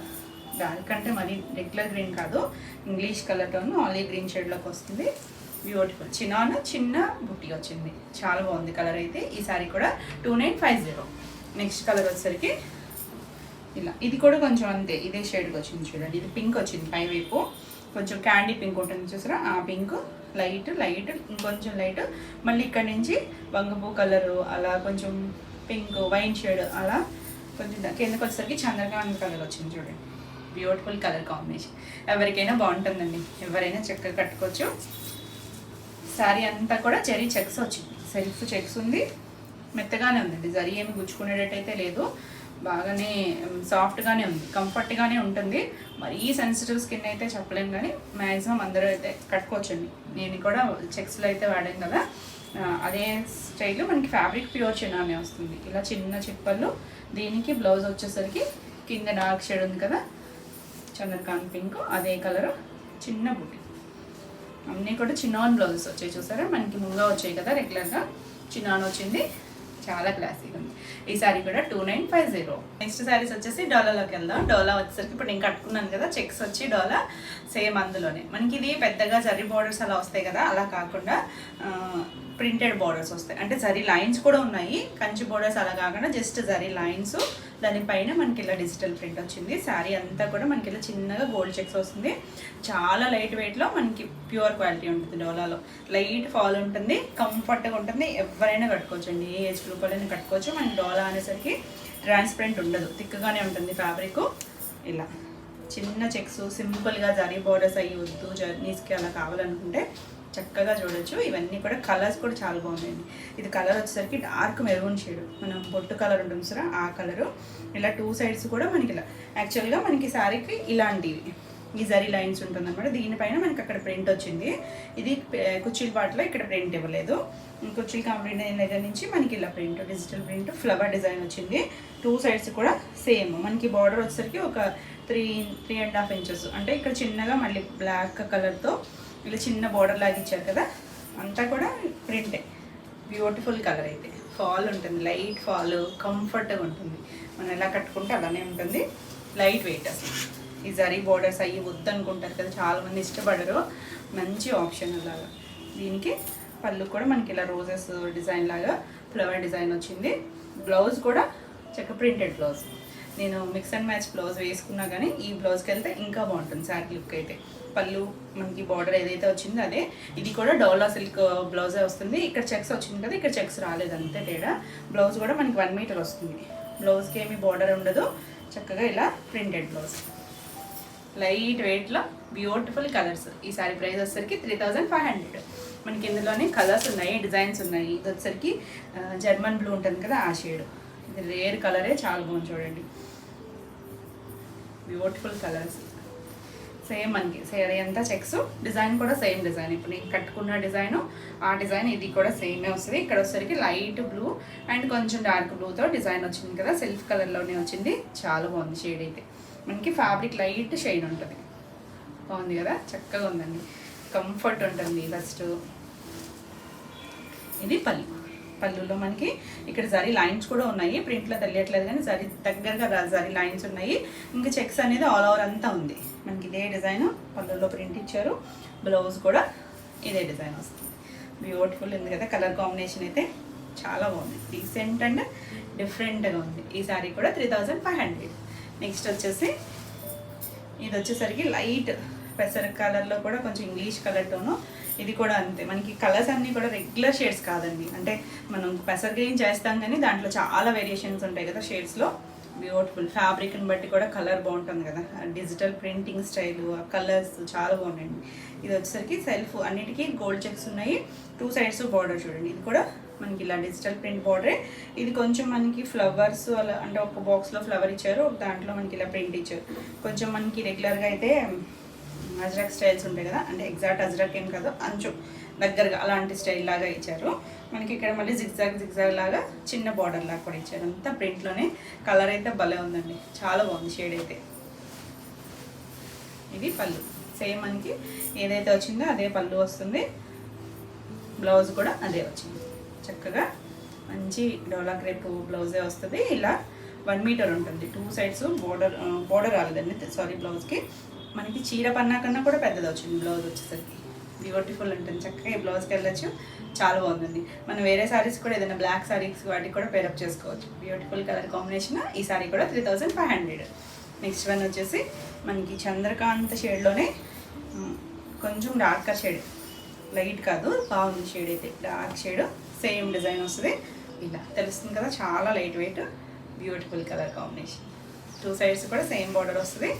డార్క్ అంటే మరి రెగ్యులర్ గ్రీన్ కాదు, ఇంగ్లీష్ కలర్తోను ఆలివ్ గ్రీన్ షేడ్లోకి వస్తుంది. బ్యూటిఫుల్ చిన్న బుట్టి వచ్చింది. చాలా బాగుంది కలర్ అయితే. ఈ సారీ కూడా 2950. నెక్స్ట్ కలర్ వచ్చేసరికి ఇలా, ఇది కూడా కొంచెం అంతే ఇదే షేడ్కి వచ్చింది చూడండి. ఇది పింక్ వచ్చింది పై వైపు, కొంచెం క్యాండీ పింక్ ఉంటుంది చూసారా, ఆ పింక్ లైట్ ఇంకొంచెం లైట్, మళ్ళీ ఇక్కడ నుంచి బంగపూ కలరు, అలా కొంచెం పింక్ వైన్ షేడ్, అలా కొంచెం కిందకి వచ్చేసరికి చంద్రకాంత్ కలర్ వచ్చింది చూడండి. బ్యూటిఫుల్ కలర్ కాంబినేషన్, ఎవరికైనా బాగుంటుందండి. ఎవరైనా చక్కగా కట్టుకోవచ్చు. శారీ అంతా కూడా జరీ చెక్స్ వచ్చింది, సెల్ఫ్ చెక్స్ ఉంది. మెత్తగానే ఉందండి, జరీ ఏమి గుచ్చుకునేటట్టయితే లేదు, బాగానే సాఫ్ట్గానే ఉంది, కంఫర్ట్గానే ఉంటుంది. మరీ సెన్సిటివ్ స్కిన్ అయితే చెప్పలేము కానీ మ్యాక్సిమం అందరూ అయితే కట్టుకోవచ్చండి. నేను కూడా చెక్స్లో అయితే వాడాను కదా, అదే స్టైల్లో మనకి ఫ్యాబ్రిక్ ప్యూర్ చిన్నానే వస్తుంది. ఇలా చిన్న చిప్పలు. దీనికి బ్లౌజ్ వచ్చేసరికి కింద డార్క్ షేడ్ ఉంది కదా, చంద్రకాంత్ పింక్, అదే కలరు, చిన్న బుట్టి. అన్నీ కూడా చిన్నాన్ బ్లౌజెస్ వచ్చాయి చూసారా, మనకి ముంగా వచ్చాయి కదా రెగ్యులర్గా, చిన్నాన్ వచ్చింది. చాలా క్లాసీగా ఉంది. ఈ సారీ కూడా 2950. నెక్స్ట్ సారీస్ వచ్చేసి డోలాలోకి వెళ్దాం. డోలా వచ్చేసరికి ఇప్పుడు నేను కట్టుకున్నాను కదా, చెక్స్ వచ్చి డోలా సేమ్ అందులోనే. మనకి ఇది పెద్దగా జరీ బార్డర్స్ అలా వస్తాయి కదా, అలా కాకుండా ప్రింటెడ్ బార్డర్స్ వస్తాయి. అంటే జరీ లైన్స్ కూడా ఉన్నాయి, కంచి బార్డర్స్ అలా కాకుండా జస్ట్ జరీ లైన్స్, దానిపైన మనకి ఇలా డిజిటల్ ప్రింట్ వచ్చింది. శారీ అంతా కూడా మనకి ఇలా చిన్నగా గోల్డ్ చెక్స్ వస్తుంది. చాలా లైట్ వెయిట్లో మనకి ప్యూర్ క్వాలిటీ ఉంటుంది. డోలాలో లైట్ ఫాల్ ఉంటుంది, కంఫర్ట్గా ఉంటుంది. ఎవరైనా కట్టుకోవచ్చండి, ఏ ఏజ్ గ్రూప్ వాళ్ళైనా కట్టుకోవచ్చు. మనకి డోలా అనేసరికి ట్రాన్స్పరెంట్ ఉండదు, థిక్గానే ఉంటుంది ఫ్యాబ్రిక్. ఇలా చిన్న చెక్స్, సింపుల్గా జరీ బార్డర్స్ అయ్యి వద్దు జర్నీస్కి అలా కావాలనుకుంటే చక్కగా చూడొచ్చు. ఇవన్నీ కూడా కలర్స్ కూడా చాలా బాగున్నాయండి. ఇది కలర్ వచ్చేసరికి డార్క్ మెరూన్ షేడ్, మనం బొట్టు కలర్ ఉంటుంది సరే ఆ కలరు. ఇలా 2 సైడ్స్ కూడా మనకి ఇలా, యాక్చువల్గా మనకి శారీకి ఇలాంటివి ఈ జరీ లైన్స్ ఉంటుంది అనమాట. దీనిపైన మనకి అక్కడ ప్రింట్ వచ్చింది. ఇది కుర్చీల పాటలో ఇక్కడ ప్రింట్ ఇవ్వలేదు. కుర్చీలు కంప్లీట్ అయిన దగ్గర నుంచి మనకి ఇలా print, digital print, flower design వచ్చింది. 2 సైడ్స్ కూడా సేమ్. మనకి బార్డర్ వచ్చేసరికి ఒక 3.5 ఇంచెస్, అంటే ఇక్కడ చిన్నగా మళ్ళీ బ్లాక్ కలర్తో ఇలా చిన్న బార్డర్ లాగా ఇచ్చారు కదా, అంతా కూడా ప్రింటే. బ్యూటిఫుల్ కలర్ అయితే. ఫాల్ ఉంటుంది, లైట్ ఫాల్, కంఫర్ట్గా ఉంటుంది. మనం ఎలా కట్టుకుంటే అలానే ఉంటుంది. లైట్ వెయిట్ అసలు. ఈ జరీ బార్డర్స్ అయ్యి వద్దు అనుకుంటారు కదా, చాలామంది ఇష్టపడరు. మంచి ఆప్షన్ అలాగా. దీనికి పళ్ళు కూడా మనకి ఇలా రోజెస్ డిజైన్ లాగా ఫ్లవర్ డిజైన్ వచ్చింది. బ్లౌజ్ కూడా చెక్క ప్రింటెడ్ బ్లౌజ్. నేను మిక్స్ అండ్ మ్యాచ్ బ్లౌజ్ వేసుకున్నా కానీ ఈ బ్లౌజ్కి వెళ్తే ఇంకా బాగుంటుంది శారీ లుక్ అయితే. పళ్ళు మనకి బార్డర్ ఏదైతే వచ్చిందో అదే. ఇది కూడా డోలా సిల్క్ బ్లౌజే వస్తుంది. ఇక్కడ చెక్స్ వచ్చింది కదా, ఇక్కడ చెక్స్ రాలేదు, అంతే తేడా. బ్లౌజ్ కూడా మనకి 1 మీటర్ వస్తుంది. బ్లౌజ్కి ఏమి బార్డర్ ఉండదు, చక్కగా ఇలా ప్రింటెడ్ బ్లౌజ్. లైట్ వెయిట్లో బ్యూటిఫుల్ కలర్స్. ఈ సారీ ప్రైస్ వచ్చేసరికి 3500. మనకి ఇందులోనే కలర్స్ ఉన్నాయి, డిజైన్స్ ఉన్నాయి. ఇది వచ్చేసరికి జర్మన్ బ్లూ ఉంటుంది కదా ఆ షేడ్. ఇది రేర్ కలరే, చాలా బాగుంది చూడండి. Beautiful colours. సేమ్ మనకి శారీ అంతా చెక్స్, డిజైన్ కూడా సేమ్ డిజైన్. ఇప్పుడు నేను కట్టుకున్న డిజైను ఆ డిజైన్ ఇది కూడా సేమే వస్తుంది. ఇక్కడ వచ్చేసరికి లైట్ బ్లూ అండ్ కొంచెం డార్క్ బ్లూతో డిజైన్ వచ్చింది కదా, సెల్ఫ్ కలర్లోనే వచ్చింది. చాలా బాగుంది షేడ్ అయితే. మనకి ఫ్యాబ్రిక్ లైట్ షైన్ ఉంటుంది, బాగుంది కదా, చక్కగా ఉందండి. కంఫర్ట్ ఉంటుంది. ఫస్ట్ ఇది పళ్ళు. పళ్ళులో మనకి ఇక్కడ జరీ లైన్స్ కూడా ఉన్నాయి, ప్రింట్లో తెలియట్లేదు కానీ జరీ దగ్గరగా జరీ లైన్స్ ఉన్నాయి. ఇంకా చెక్స్ అనేది ఆల్ ఓవర్ అంతా ఉంది. మనకి ఇదే డిజైన్ పళ్ళులో ప్రింట్ ఇచ్చారు. బ్లౌజ్ కూడా ఇదే డిజైన్ వస్తుంది. బ్యూటిఫుల్ ఉంది కదా, కలర్ కాంబినేషన్ అయితే చాలా బాగుంది, డీసెంట్ అండ్ డిఫరెంట్గా ఉంది. ఈ సారీ కూడా 3500. నెక్స్ట్ వచ్చేసి ఇది వచ్చేసరికి లైట్ పెసర కలర్లో కూడా కొంచెం ఇంగ్లీష్ కలర్ టోను. ఇది కూడా అంతే, మనకి కలర్స్ అన్నీ కూడా రెగ్యులర్ షేడ్స్ కాదండి. అంటే మనం పెసర గ్రీన్ చేస్తాం కానీ దాంట్లో చాలా వేరియేషన్స్ ఉంటాయి కదా షేడ్స్లో. బ్యూటిఫుల్ ఫ్యాబ్రిక్ని బట్టి కూడా కలర్ బాగుంటుంది కదా, డిజిటల్ ప్రింటింగ్ స్టైలు, ఆ కలర్స్ చాలా బాగున్నాయండి. ఇది వచ్చేసరికి సెల్ఫ్ అన్నిటికీ గోల్డ్ చెక్స్ ఉన్నాయి. 2 sides బార్డర్ చూడండి, ఇది కూడా మనకి ఇలా డిజిటల్ ప్రింట్ బార్డరే. ఇది కొంచెం మనకి ఫ్లవర్స్ అలా, అంటే ఒక బాక్స్లో ఫ్లవర్ ఇచ్చారు, ఒక దాంట్లో మనకి ఇలా ప్రింట్ ఇచ్చారు. కొంచెం మనకి రెగ్యులర్గా అయితే అజ్రక్ స్టైల్స్ ఉంటాయి కదా, అంటే ఎగ్జాక్ట్ అజ్రక్ ఏం కాదు, అంచు దగ్గరగా అలాంటి స్టైల్ లాగా ఇచ్చారు. మనకి ఇక్కడ మళ్ళీ జిగ్జాగ్ లాగా చిన్న బార్డర్ లాగా కూడా ఇచ్చారు. అంతా ప్రింట్లోనే. కలర్ అయితే భలే ఉందండి, చాలా బాగుంది షేడ్ అయితే. ఇది పళ్ళు, సేమ్ మనకి ఏదైతే వచ్చిందో అదే పళ్ళు వస్తుంది. బ్లౌజ్ కూడా అదే వచ్చింది. చక్కగా మంచి డోలా క్రేప్ బ్లౌజే వస్తుంది. ఇలా 1 మీటర్ ఉంటుంది. 2 sides బోర్డర్ రాలేదండి, సారీ. బ్లౌజ్కి మనకి చీర పన్నా కన్నా కూడా పెద్దది వచ్చింది బ్లౌజ్ వచ్చేసరికి. బ్యూటిఫుల్ ఉంటుంది, చక్కగా ఈ బ్లౌజ్కి వెళ్ళచ్చు. చాలా బాగుందండి. మనం వేరే సారీస్ కూడా ఏదైనా బ్లాక్ సారీస్ వాటికి కూడా పేరప్ చేసుకోవచ్చు. Beautiful colour combination. ఈ సారీ కూడా 3500. నెక్స్ట్ వన్ వచ్చేసి మనకి చంద్రకాంత్ షేడ్లోనే కొంచెం డార్కర్ షేడ్, లైట్ కాదు, బాగుంది షేడ్ అయితే. డార్క్ షేడ్, సేమ్ డిజైన్ వస్తుంది. ఇలా తెలుస్తుంది కదా, చాలా light weight, beautiful colour combination. 2 sides కూడా సేమ్ బార్డర్ వస్తుంది.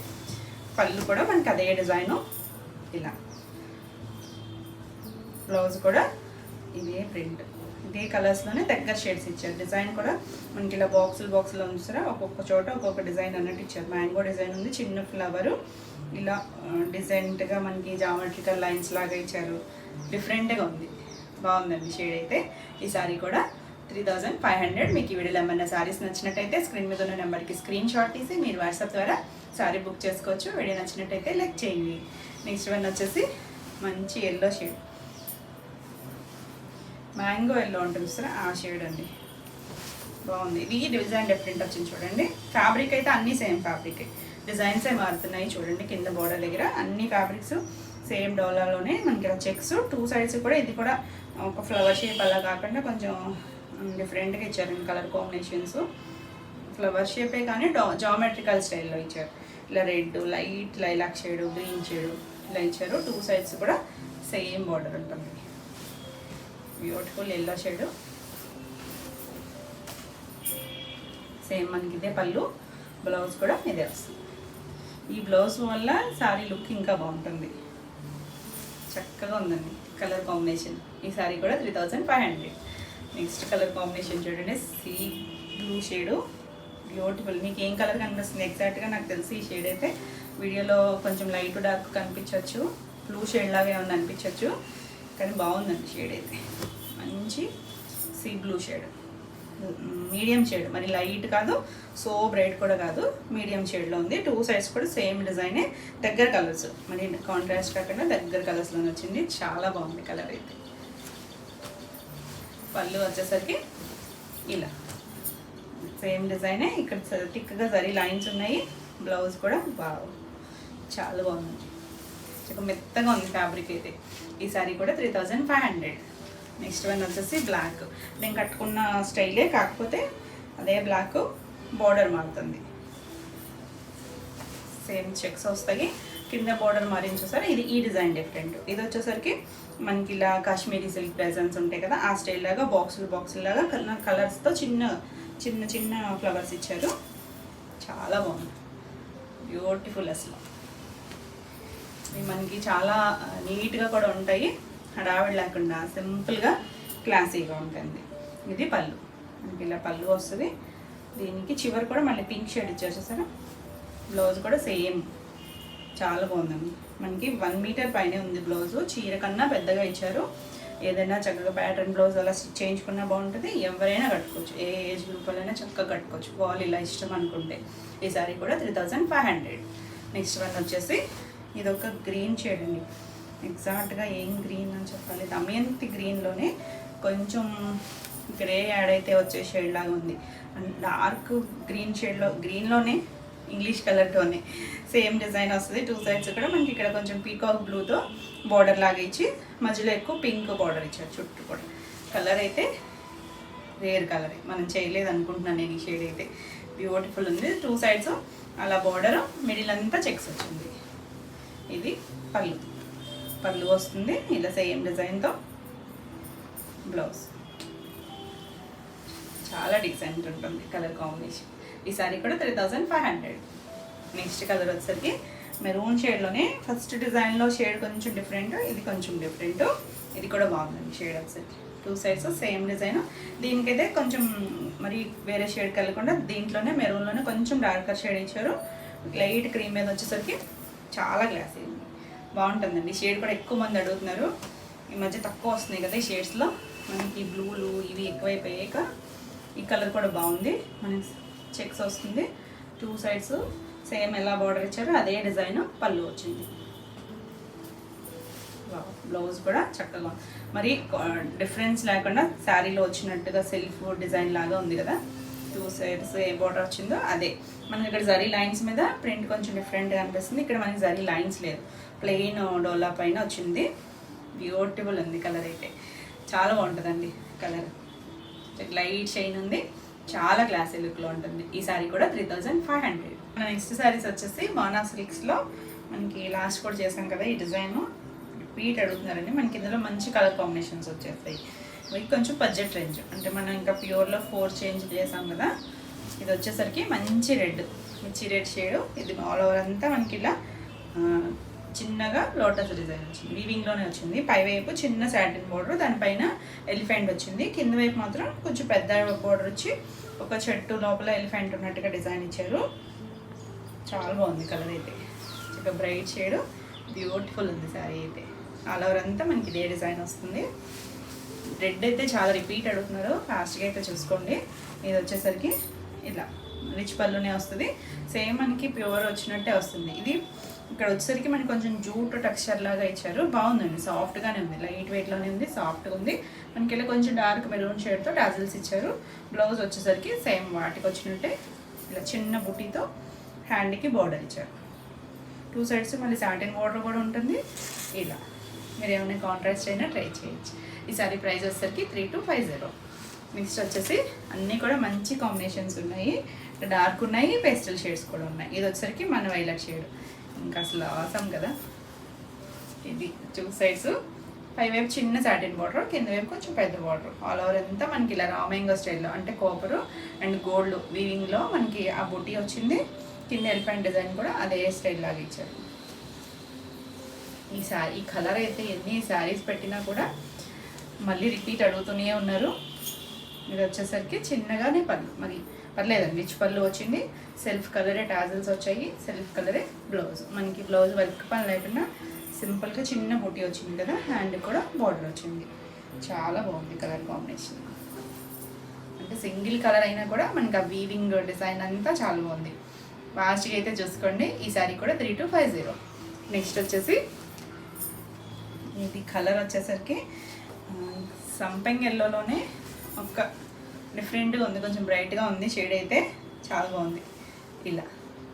పళ్ళు కూడా మనకి అదే డిజైను. ఇలా బ్లౌజ్ కూడా ఇదే ప్రింట్, ఇదే కలర్స్లోనే దగ్గర షేడ్స్ ఇచ్చారు. డిజైన్ కూడా మనకి ఇలా బాక్సులో ఉంచారా, ఒక్కొక్క చోట ఒక్కొక్క డిజైన్ అన్నట్టు ఇచ్చారు. మ్యాంగో డిజైన్ ఉంది, చిన్న ఫ్లవరు, ఇలా డిజైన్గా మనకి జామెట్రికల్ లైన్స్ లాగా ఇచ్చారు. డిఫరెంట్గా ఉంది, బాగుందండి షేడ్ అయితే. ఈ సారీ కూడా 3500. మీకు ఈ వీడియోలో ఏమన్నా సారీస్ నచ్చినట్టయితే స్క్రీన్ మీద ఉన్న నెంబర్కి స్క్రీన్ షాట్ తీసి మీరు వాట్సాప్ ద్వారా సారీ బుక్ చేసుకోవచ్చు. వీడియో నచ్చినట్టయితే లైక్ చేయండి. నెక్స్ట్ వన్ వచ్చేసి మంచి ఎల్లో షేడ్, మ్యాంగో ఎల్లో ఉంటుంది సార్, ఆ షేడ్ అండి. బాగుంది. ఇది డిజైన్ డిఫరెంట్ వచ్చింది చూడండి. ఫ్యాబ్రిక్ అయితే అన్నీ సేమ్ ఫ్యాబ్రిక్, డిజైన్సే మారుతున్నాయి చూడండి. కింద బోర్డర్ దగ్గర అన్ని ఫ్యాబ్రిక్స్ సేమ్ డోలాలోనే మనకి ఇలా చెక్స్. 2 sides కూడా, ఇది కూడా ఒక ఫ్లవర్ షేప్ అలా కాకుండా కొంచెం డిఫరెంట్గా ఇచ్చారండి కలర్ కాంబినేషన్స్. ఫ్లవర్ షేపే కానీ జామెట్రికల్ స్టైల్లో ఇచ్చారు. ఇలా red, light lilac shade, green shade ఇలా ఇచ్చారు. 2 sides కూడా సేమ్ బార్డర్ ఉంటుంది. బ్యూటిఫుల్ ఎల్లో షేడ్, సేమ్ మనకి ఇదే పళ్ళు. బ్లౌజ్ కూడా ఇదే వస్తుంది. ఈ బ్లౌజ్ వల్ల సారీ లుక్ ఇంకా బాగుంటుంది, చక్కగా ఉందండి కలర్ కాంబినేషన్. ఈ సారీ కూడా 3500. నెక్స్ట్ కలర్ కాంబినేషన్ చూడండి, సీ బ్లూ షేడు, బ్యూటిఫుల్. మీకు ఏం కలర్ కనిపిస్తుంది ఎగ్జాక్ట్గా నాకు తెలిసి ఈ షేడ్ అయితే వీడియోలో కొంచెం లైట్ డార్క్ కనిపించవచ్చు, బ్లూ షేడ్ లాగా ఏమన్నా అనిపించవచ్చు, కానీ బాగుందండి షేడ్ అయితే. మంచి sea blue shade, medium shade, మరి లైట్ కాదు, సో బ్రైట్ కూడా కాదు, మీడియం షేడ్లో ఉంది. 2 sides కూడా సేమ్ డిజైనే, దగ్గర కలర్స్, మరి కాంట్రాస్ట్ కాకుండా దగ్గర కలర్స్లోనే వచ్చింది. చాలా బాగుంది కలర్ అయితే. పళ్ళు వచ్చేసరికి ఇలా సేమ్ డిజైనే, ఇక్కడ థిక్గా జరీ లైన్స్ ఉన్నాయి. బ్లౌజ్ కూడా చాలా బాగుంది, చాలా మెత్తగా ఉంది ఫ్యాబ్రిక్ అయితే. ఈ సారీ కూడా 3500. నెక్స్ట్ వన్ వచ్చేసి బ్లాక్, నేను కట్టుకున్న స్టైలే కాకపోతే అదే బ్లాక్, బార్డర్ మారుతుంది. సేమ్ చెక్స్ వస్తాయి, కింద బార్డర్ మారింది చూసారా. ఇది ఈ డిజైన్ డిఫరెంట్. ఇది వచ్చేసరికి మనకి ఇలా కాశ్మీరీ సిల్క్ డిజైన్స్ ఉంటాయి కదా, ఆ స్టైల్ లాగా బాక్సులు లాగా కలర్స్తో చిన్న ఫ్లవర్స్ ఇచ్చారు. చాలా బాగుంది, బ్యూటిఫుల్. అసలు ఇవి మనకి చాలా నీట్గా కూడా ఉంటాయి, హడావిడి లేకుండా సింపుల్గా క్లాసీగా ఉంటుంది. ఇది పళ్ళు, మనకి ఇలా పళ్ళు వస్తుంది. దీనికి చివరి కూడా మళ్ళీ పింక్ షేడ్ ఇచ్చారు చూసారా. బ్లౌజ్ కూడా సేమ్, చాలా బాగుందండి. మనకి 1 మీటర్ పైనే ఉంది బ్లౌజు, చీర కన్నా పెద్దగా ఇచ్చారు. ఏదైనా చక్కగా ప్యాటర్న్ బ్లౌజ్ అలా స్టిచ్ చేయించుకున్నా బాగుంటుంది. ఎవరైనా కట్టుకోవచ్చు, ఏ ఏజ్ గ్రూప్ వాళ్ళైనా చక్కగా కట్టుకోవచ్చు, వాళ్ళు ఇలా ఇష్టం అనుకుంటే. ఈ సారీ కూడా 3500. నెక్స్ట్ వన్ వచ్చేసి ఇది ఒక గ్రీన్ షేడ్ అండి. ఎగ్జాక్ట్గా ఏం గ్రీన్ అని చెప్పాలి, దమయంతి గ్రీన్లోనే కొంచెం గ్రే యాడ్ అయితే వచ్చే షేడ్ లాగా ఉంది. అండ్ డార్క్ గ్రీన్ షేడ్లో, గ్రీన్లోనే ఇంగ్లీష్ కలర్తోనే సేమ్ డిజైన్ వస్తుంది. 2 సైడ్స్ కూడా మనకి ఇక్కడ కొంచెం పీకాక్ బ్లూతో బార్డర్ లాగా ఇచ్చి మధ్యలో ఎక్కువ పింక్ బార్డర్ ఇచ్చారు చుట్టూ కూడా. కలర్ అయితే రేర్ కలరే, మనం చేయలేదు అనుకుంటున్నాను నేను. ఈ షేడ్ అయితే బ్యూటిఫుల్ ఉంది. 2 సైడ్స్ అలా బార్డర్, మిడిల్ అంతా చెక్స్ వచ్చింది. ఇది పళ్ళు వస్తుంది ఇలా సేమ్ డిజైన్తో. బ్లౌజ్ చాలా డీసెంట్ ఉంటుంది కలర్ కాంబినేషన్. ఈ సారీ కూడా 3500. నెక్స్ట్ కలర్ వచ్చేసరికి మెరూన్ షేడ్లోనే ఫస్ట్ డిజైన్లో షేడ్ కొంచెం డిఫరెంట్, ఇది కొంచెం డిఫరెంట్. ఇది కూడా బాగుందండి షేడ్ వచ్చేసరికి. 2 సైడ్స్ సేమ్ డిజైన్. దీనికైతే కొంచెం మరి వేరే షేడ్ కలగకుండా దీంట్లోనే మెరూన్లోనే కొంచెం డార్కర్ షేడ్ ఇచ్చారు. లైట్ క్రీమ్ మీద వచ్చేసరికి చాలా గ్లాసీ ఉంది, బాగుంటుందండి. షేడ్ కూడా ఎక్కువ మంది అడుగుతున్నారు. ఈ మధ్య తక్కువ వస్తున్నాయి కదా ఈ షేడ్స్లో, మనకి బ్లూలు ఇవి ఎక్కువైపోయాక ఈ కలర్ కూడా బాగుంది. మనకి చెక్స్ వస్తుంది. 2 సైడ్స్ సేమ్ ఎలా బార్డర్ ఇచ్చారో అదే డిజైన్ పళ్ళు వచ్చింది. బ్లౌజ్ కూడా చక్కగా మరి డిఫరెన్స్ లేకుండా శారీలో వచ్చినట్టుగా సెల్ఫ్ డిజైన్ లాగా ఉంది కదా. 2 సైడ్స్ ఏ బార్డర్ వచ్చిందో అదే. మనకి ఇక్కడ జరీ లైన్స్ మీద ప్రింట్ కొంచెం డిఫరెంట్గా అనిపిస్తుంది. ఇక్కడ మనకి జరీ లైన్స్ లేదు, ప్లెయిన్ డోలా పైన వచ్చింది. బ్యూటిఫుల్ ఉంది కలర్ అయితే, చాలా బాగుంటుందండి కలర్. లైట్ షైన్ ఉంది, చాలా క్లాసీ లుక్లో ఉంటుంది. ఈ సారీ కూడా 3500. మన నెక్స్ట్ సారీస్ వచ్చేసి బానా సిల్క్స్లో మనకి లాస్ట్ కూడా చేసాం కదా ఈ డిజైన్. రిపీట్ అడుగుతున్నారండి. మనకి ఇందులో మంచి కలర్ కాంబినేషన్స్ వచ్చేస్తాయి. ఇవి కొంచెం బడ్జెట్ రేంజ్, అంటే మనం ఇంకా ప్యూర్లో 4 చేంజ్ చేసాం కదా. ఇది వచ్చేసరికి మంచి రెడ్, మిర్చి రెడ్ షేడ్. ఇది ఆల్ ఓవర్ అంతా మనకి ఇలా చిన్నగా లోటస్ డిజైన్ వచ్చింది, వీవింగ్లోనే వచ్చింది. పైవైపు చిన్న సాటిన్ బోర్డర్, దానిపైన ఎలిఫెంట్ వచ్చింది. కింద వైపు మాత్రం కొంచెం పెద్ద బోర్డర్ వచ్చి ఒక చెట్టు లోపల ఎలిఫెంట్ ఉన్నట్టుగా డిజైన్ ఇచ్చారు. చాలా బాగుంది కలర్ అయితే, ఒక బ్రైట్ షేడ్, బ్యూటిఫుల్ ఉంది సారీ అయితే. ఆల్ ఓవర్ అంతా మనకి ఇదే డిజైన్ వస్తుంది. రెడ్ అయితే చాలా రిపీట్ అడుగుతున్నారు, ఫాస్ట్గా అయితే చూసుకోండి. ఇది వచ్చేసరికి ఇలా రిచ్ పళ్ళునే వస్తుంది. సేమ్ మనకి ప్యూర్ వచ్చినట్టే వస్తుంది. ఇది ఇక్కడ వచ్చేసరికి మనకి కొంచెం జూట్ టెక్స్చర్ లాగా ఇచ్చారు. బాగుందండి, సాఫ్ట్గానే ఉంది, లైట్ వెయిట్లోనే ఉంది, సాఫ్ట్గా ఉంది. మనకి ఇలా కొంచెం డార్క్ మెరూన్ షేడ్తో టాజిల్స్ ఇచ్చారు. బ్లౌజ్ వచ్చేసరికి సేమ్ వాటికి వచ్చినట్టే ఇలా చిన్న బుటీతో హ్యాండ్కి బార్డర్ ఇచ్చారు. 2 సైడ్స్ మళ్ళీ సాటిన్ బార్డర్ కూడా ఉంటుంది. ఇలా మీరు ఏమైనా కాంట్రాస్ట్ అయినా ట్రై చేయొచ్చు. ఈ సారీ ప్రైస్ వచ్చేసరికి 3250. నెక్స్ట్ వచ్చేసి అన్నీ కూడా మంచి కాంబినేషన్స్ ఉన్నాయి. డార్క్ ఉన్నాయి, పేస్టల్ షేడ్స్ కూడా ఉన్నాయి. ఇది వచ్చేసరికి మన వైలెట్ షేడ్, ఇంకా అసలు ఆసం కదా. ఇది 2 సైడ్స్ పైవైపు చిన్న సాటిన్ బార్డర్, కింద వైపు కొంచెం పెద్ద బార్డర్. ఆల్ ఓవర్ అంతా మనకి ఇలా రామేంగో స్టైల్లో, అంటే కాపరు అండ్ గోల్డ్ వీవింగ్లో మనకి ఆ బుటీ వచ్చింది. కింద ఎలిఫెంట్ డిజైన్ కూడా అదే స్టైల్ లాగా ఇచ్చారు. ఈ కలర్ అయితే ఎన్ని శారీస్ పెట్టినా కూడా మళ్ళీ రిపీట్ అడుగుతూనే ఉన్నారు. ఇది వచ్చేసరికి చిన్నగానే పళ్ళు, మరి పర్లేదండి, రిచ్ పళ్ళు వచ్చింది. సెల్ఫ్ కలరే టాజిల్స్ వచ్చాయి, సెల్ఫ్ కలరే బ్లౌజ్. మనకి బ్లౌజ్ వర్క్ పని లేకుండా సింపుల్గా చిన్న బూటీ వచ్చింది కదా, హ్యాండ్ కూడా బార్డర్ వచ్చింది. చాలా బాగుంది కలర్ కాంబినేషన్. అంటే సింగిల్ కలర్ అయినా కూడా మనకి ఆ వీవింగ్ డిజైన్ అంతా చాలా బాగుంది. ఫాస్ట్గా అయితే చూసుకోండి. ఈ సారీ కూడా 3250. నెక్స్ట్ వచ్చేసి ఇది కలర్ వచ్చేసరికి సంపెంగ్ ఎల్లోలోనే ఒక డిఫరెంట్గా ఉంది, కొంచెం బ్రైట్గా ఉంది షేడ్ అయితే, చాలా బాగుంది. ఇలా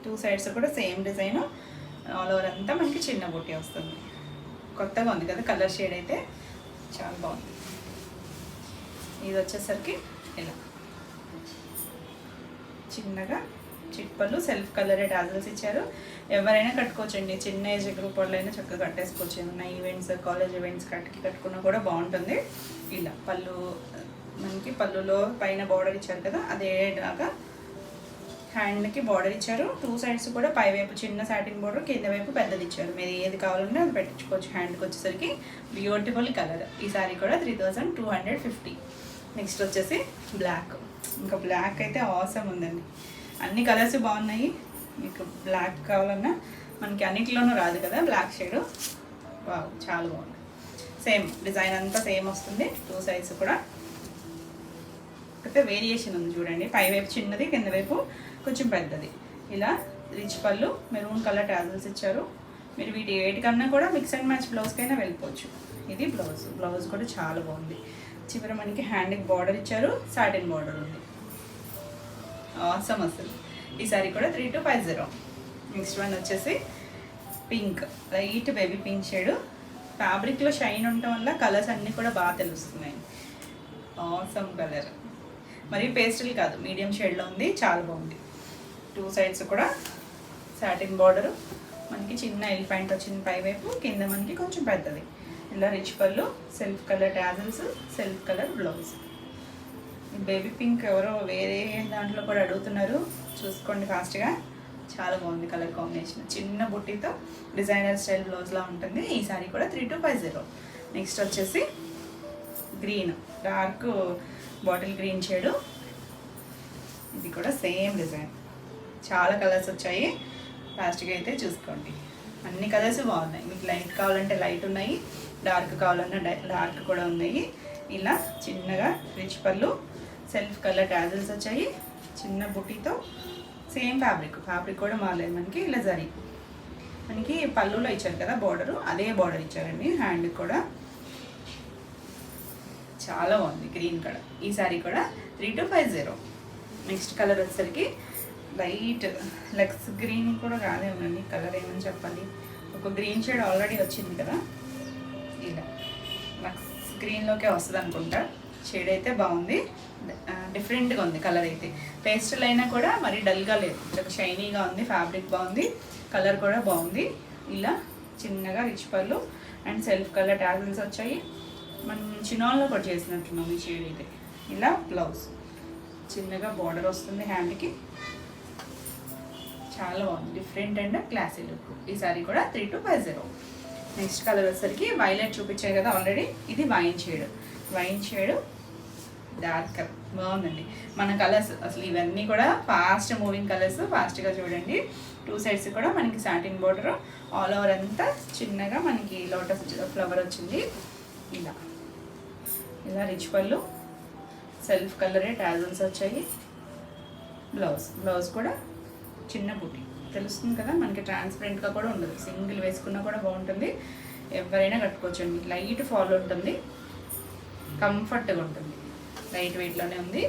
2 సైడ్స్ కూడా సేమ్ డిజైన్, ఆల్ ఓవర్ అంతా మనకి చిన్న బుట్టి వస్తుంది. కొత్తగా ఉంది కదా కలర్ షేడ్ అయితే, చాలా బాగుంది. ఇది వచ్చేసరికి ఇలా చిన్నగా చిట్పళ్ళు, సెల్ఫ్ కలరే టాజిల్స్ ఇచ్చారు. ఎవరైనా కట్టుకోవచ్చండి, చిన్న ఏజ్ గ్రూప్ వాళ్ళైనా చక్కగా కట్టేసుకోవచ్చు. ఏమన్నా ఈవెంట్స్, కాలేజ్ ఈవెంట్స్ కట్టుకున్నా కూడా బాగుంటుంది. ఇలా పళ్ళు, మనకి పళ్ళులో పైన బార్డర్ ఇచ్చారు కదా, అదేలాగా హ్యాండ్కి బార్డర్ ఇచ్చారు. 2 సైడ్స్ కూడా పైవైపు చిన్న సాటిన్ బార్డర్, కింద వైపు పెద్దది ఇచ్చారు. మీరు ఏది కావాలంటే అది పెట్టించుకోవచ్చు. హ్యాండ్కి వచ్చేసరికి బ్యూటిఫుల్ కలర్. ఈ సారీ కూడా 3250. నెక్స్ట్ వచ్చేసి బ్లాక్. ఇంకా బ్లాక్ అయితే ఆసమ్ ఉందండి. అన్ని కలర్స్ బాగున్నాయి. మీకు బ్లాక్ కావాలన్నా మనకి అన్నిటిలోనూ రాదు కదా బ్లాక్ షేడ్. వావ్, చాలా బాగుంది. సేమ్ డిజైన్ అంతా సేమ్ వస్తుంది. 2 సైడ్స్ కూడా అయితే వేరియేషన్ ఉంది చూడండి. పైవైపు చిన్నది, కింద వైపు కొంచెం పెద్దది. ఇలా రిచ్ పళ్ళు, మెరూన్ కలర్ టాజిల్స్ ఇచ్చారు. మీరు వీటికన్నా కూడా మిక్స్ అండ్ మ్యాచ్ బ్లౌజ్కైనా వెళ్ళిపోవచ్చు. ఇది బ్లౌజ్. బ్లౌజ్ కూడా చాలా బాగుంది. చివర మనకి హ్యాండ్కి బార్డర్ ఇచ్చారు, సాటిన్ బార్డర్ ఉంది. ఆసమ్ అసలు. ఈ సారీ కూడా 3250. నెక్స్ట్ వన్ వచ్చేసి pink, light baby pink shade. ఫ్యాబ్రిక్లో షైన్ ఉండటం వల్ల కలర్స్ అన్నీ కూడా బాగా తెలుస్తున్నాయి. ఆసమ్ కలర్, మరి పేస్టల్ కాదు, మీడియం షేడ్లో ఉంది, చాలా బాగుంది. 2 సైడ్స్ కూడా సాటిన్ బార్డరు, మనకి చిన్న ఎలిఫెంట్ వచ్చింది పైవైపు, కింద మనకి కొంచెం పెద్దది. ఇలా రిచ్ పళ్ళు, self colour tassels, self colour blouse. Baby pink ఎవరో వేరే దాంట్లో కూడా అడుగుతున్నారు, చూసుకోండి ఫాస్ట్గా. చాలా బాగుంది కలర్ కాంబినేషన్. చిన్న బుట్టితో డిజైనర్ స్టైల్ బ్లౌజ్లా ఉంటుంది. ఈ సారీ కూడా 3250. నెక్స్ట్ వచ్చేసి green, dark bottle green shade. ఇది కూడా సేమ్ డిజైన్, చాలా కలర్స్ వచ్చాయి. ఫాస్ట్గా అయితే చూసుకోండి. అన్ని కలర్స్ బాగున్నాయి. మీకు లైట్ కావాలంటే లైట్ ఉన్నాయి, డార్క్ కావాలన్నా డార్క్ కూడా ఉన్నాయి. ఇలా చిన్నగా రిచ్ పళ్ళు, సెల్ఫ్ కలర్ టాజల్స్ వచ్చాయి, చిన్న బుట్టితో. సేమ్ ఫ్యాబ్రిక్ కూడా మారలేదు మనకి. ఇలా జరీ మనకి పళ్ళులో ఇచ్చారు కదా బార్డరు, అదే బార్డర్ ఇచ్చారండి హ్యాండ్కి కూడా. చాలా బాగుంది గ్రీన్ కలర్. ఈ సారీ కూడా 3250. నెక్స్ట్ కలర్ వచ్చేసరికి లైట్ లెక్స్ గ్రీన్ కూడా కాదేమోనండి, కలర్ ఏమని చెప్పాలి. ఒక గ్రీన్ షేడ్ ఆల్రెడీ వచ్చింది కదా, ఇలా లక్స్ గ్రీన్లోకే వస్తుంది అనుకుంటా. షేడ్ అయితే బాగుంది, డిఫరెంట్గా ఉంది కలర్ అయితే. పేస్టల్ అయినా కూడా మరి డల్గా లేదు, కొంచెం షైనీగా ఉంది, ఫ్యాబ్రిక్ బాగుంది, కలర్ కూడా బాగుంది. ఇలా చిన్నగా రిచ్ పళ్ళు అండ్ సెల్ఫ్ కలర్ టాజల్స్ వచ్చాయి. మనం చినాల్లో కూడా చేసినట్టున్నాం ఈ షేడ్ అయితే. ఇలా బ్లౌజ్ చిన్నగా బార్డర్ వస్తుంది హ్యాండ్కి. చాలా బాగుంది, డిఫరెంట్ అండ్ క్లాసీ లుక్. ఈ సారీ కూడా 3250. నెక్స్ట్ కలర్ వచ్చేసరికి వైలెట్ చూపించాయి కదా ఆల్రెడీ, ఇది వైన్ షేడ్ డార్క్ బాగుందండి. మన కలర్స్ అసలు ఇవన్నీ కూడా ఫాస్ట్ మూవింగ్ కలర్స్, ఫాస్ట్గా చూడండి. 2 సైడ్స్ కూడా మనకి సాటిన్ బార్డర్, ఆల్ ఓవర్ అంతా చిన్నగా మనకి లోటస్ ఫ్లవర్ వచ్చింది. ఇలా రిచ్ పళ్ళు, సెల్ఫ్ కలరే టాజల్స్ వచ్చాయి. బ్లౌజ్ కూడా చిన్న బుట్టి, తెలుస్తుంది కదా మనకి, ట్రాన్స్పరెంట్గా కూడా ఉండదు, సింగిల్ వేసుకున్నా కూడా బాగుంటుంది, ఎవరైనా కట్టుకోవచ్చండి. లైట్ ఫాల్ ఉంటుంది, కంఫర్ట్గా ఉంటుంది, లైట్ వెయిట్లోనే ఉంది.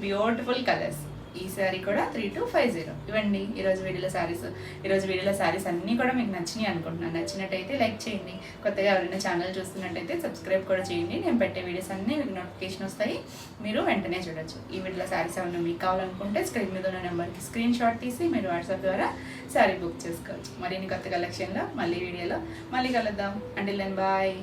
Beautiful colours. ఈ శారీ కూడా 3250. ఇవ్వండి ఈరోజు వీడియోలో శారీస్ అన్నీ కూడా మీకు నచ్చినాయి అనుకుంటున్నాను. నచ్చినట్టయితే లైక్ చేయండి. కొత్తగా ఎవరైనా ఛానల్ చూస్తున్నట్టయితే సబ్స్క్రైబ్ కూడా చేయండి. నేను పెట్టే వీడియోస్ అన్నీ మీకు నోటిఫికేషన్ వస్తాయి, మీరు వెంటనే చూడొచ్చు. ఈ వీడియోలో శారీస్ ఏమన్నా మీకు కావాలనుకుంటే స్క్రీన్ మీద ఉన్న నెంబర్కి స్క్రీన్ షాట్ తీసి మీరు వాట్సాప్ ద్వారా శారీ బుక్ చేసుకోవచ్చు. మరిన్ని కొత్త కలెక్షన్లో మళ్ళీ వీడియోలో మళ్ళీ కలుద్దాం. Until then bye.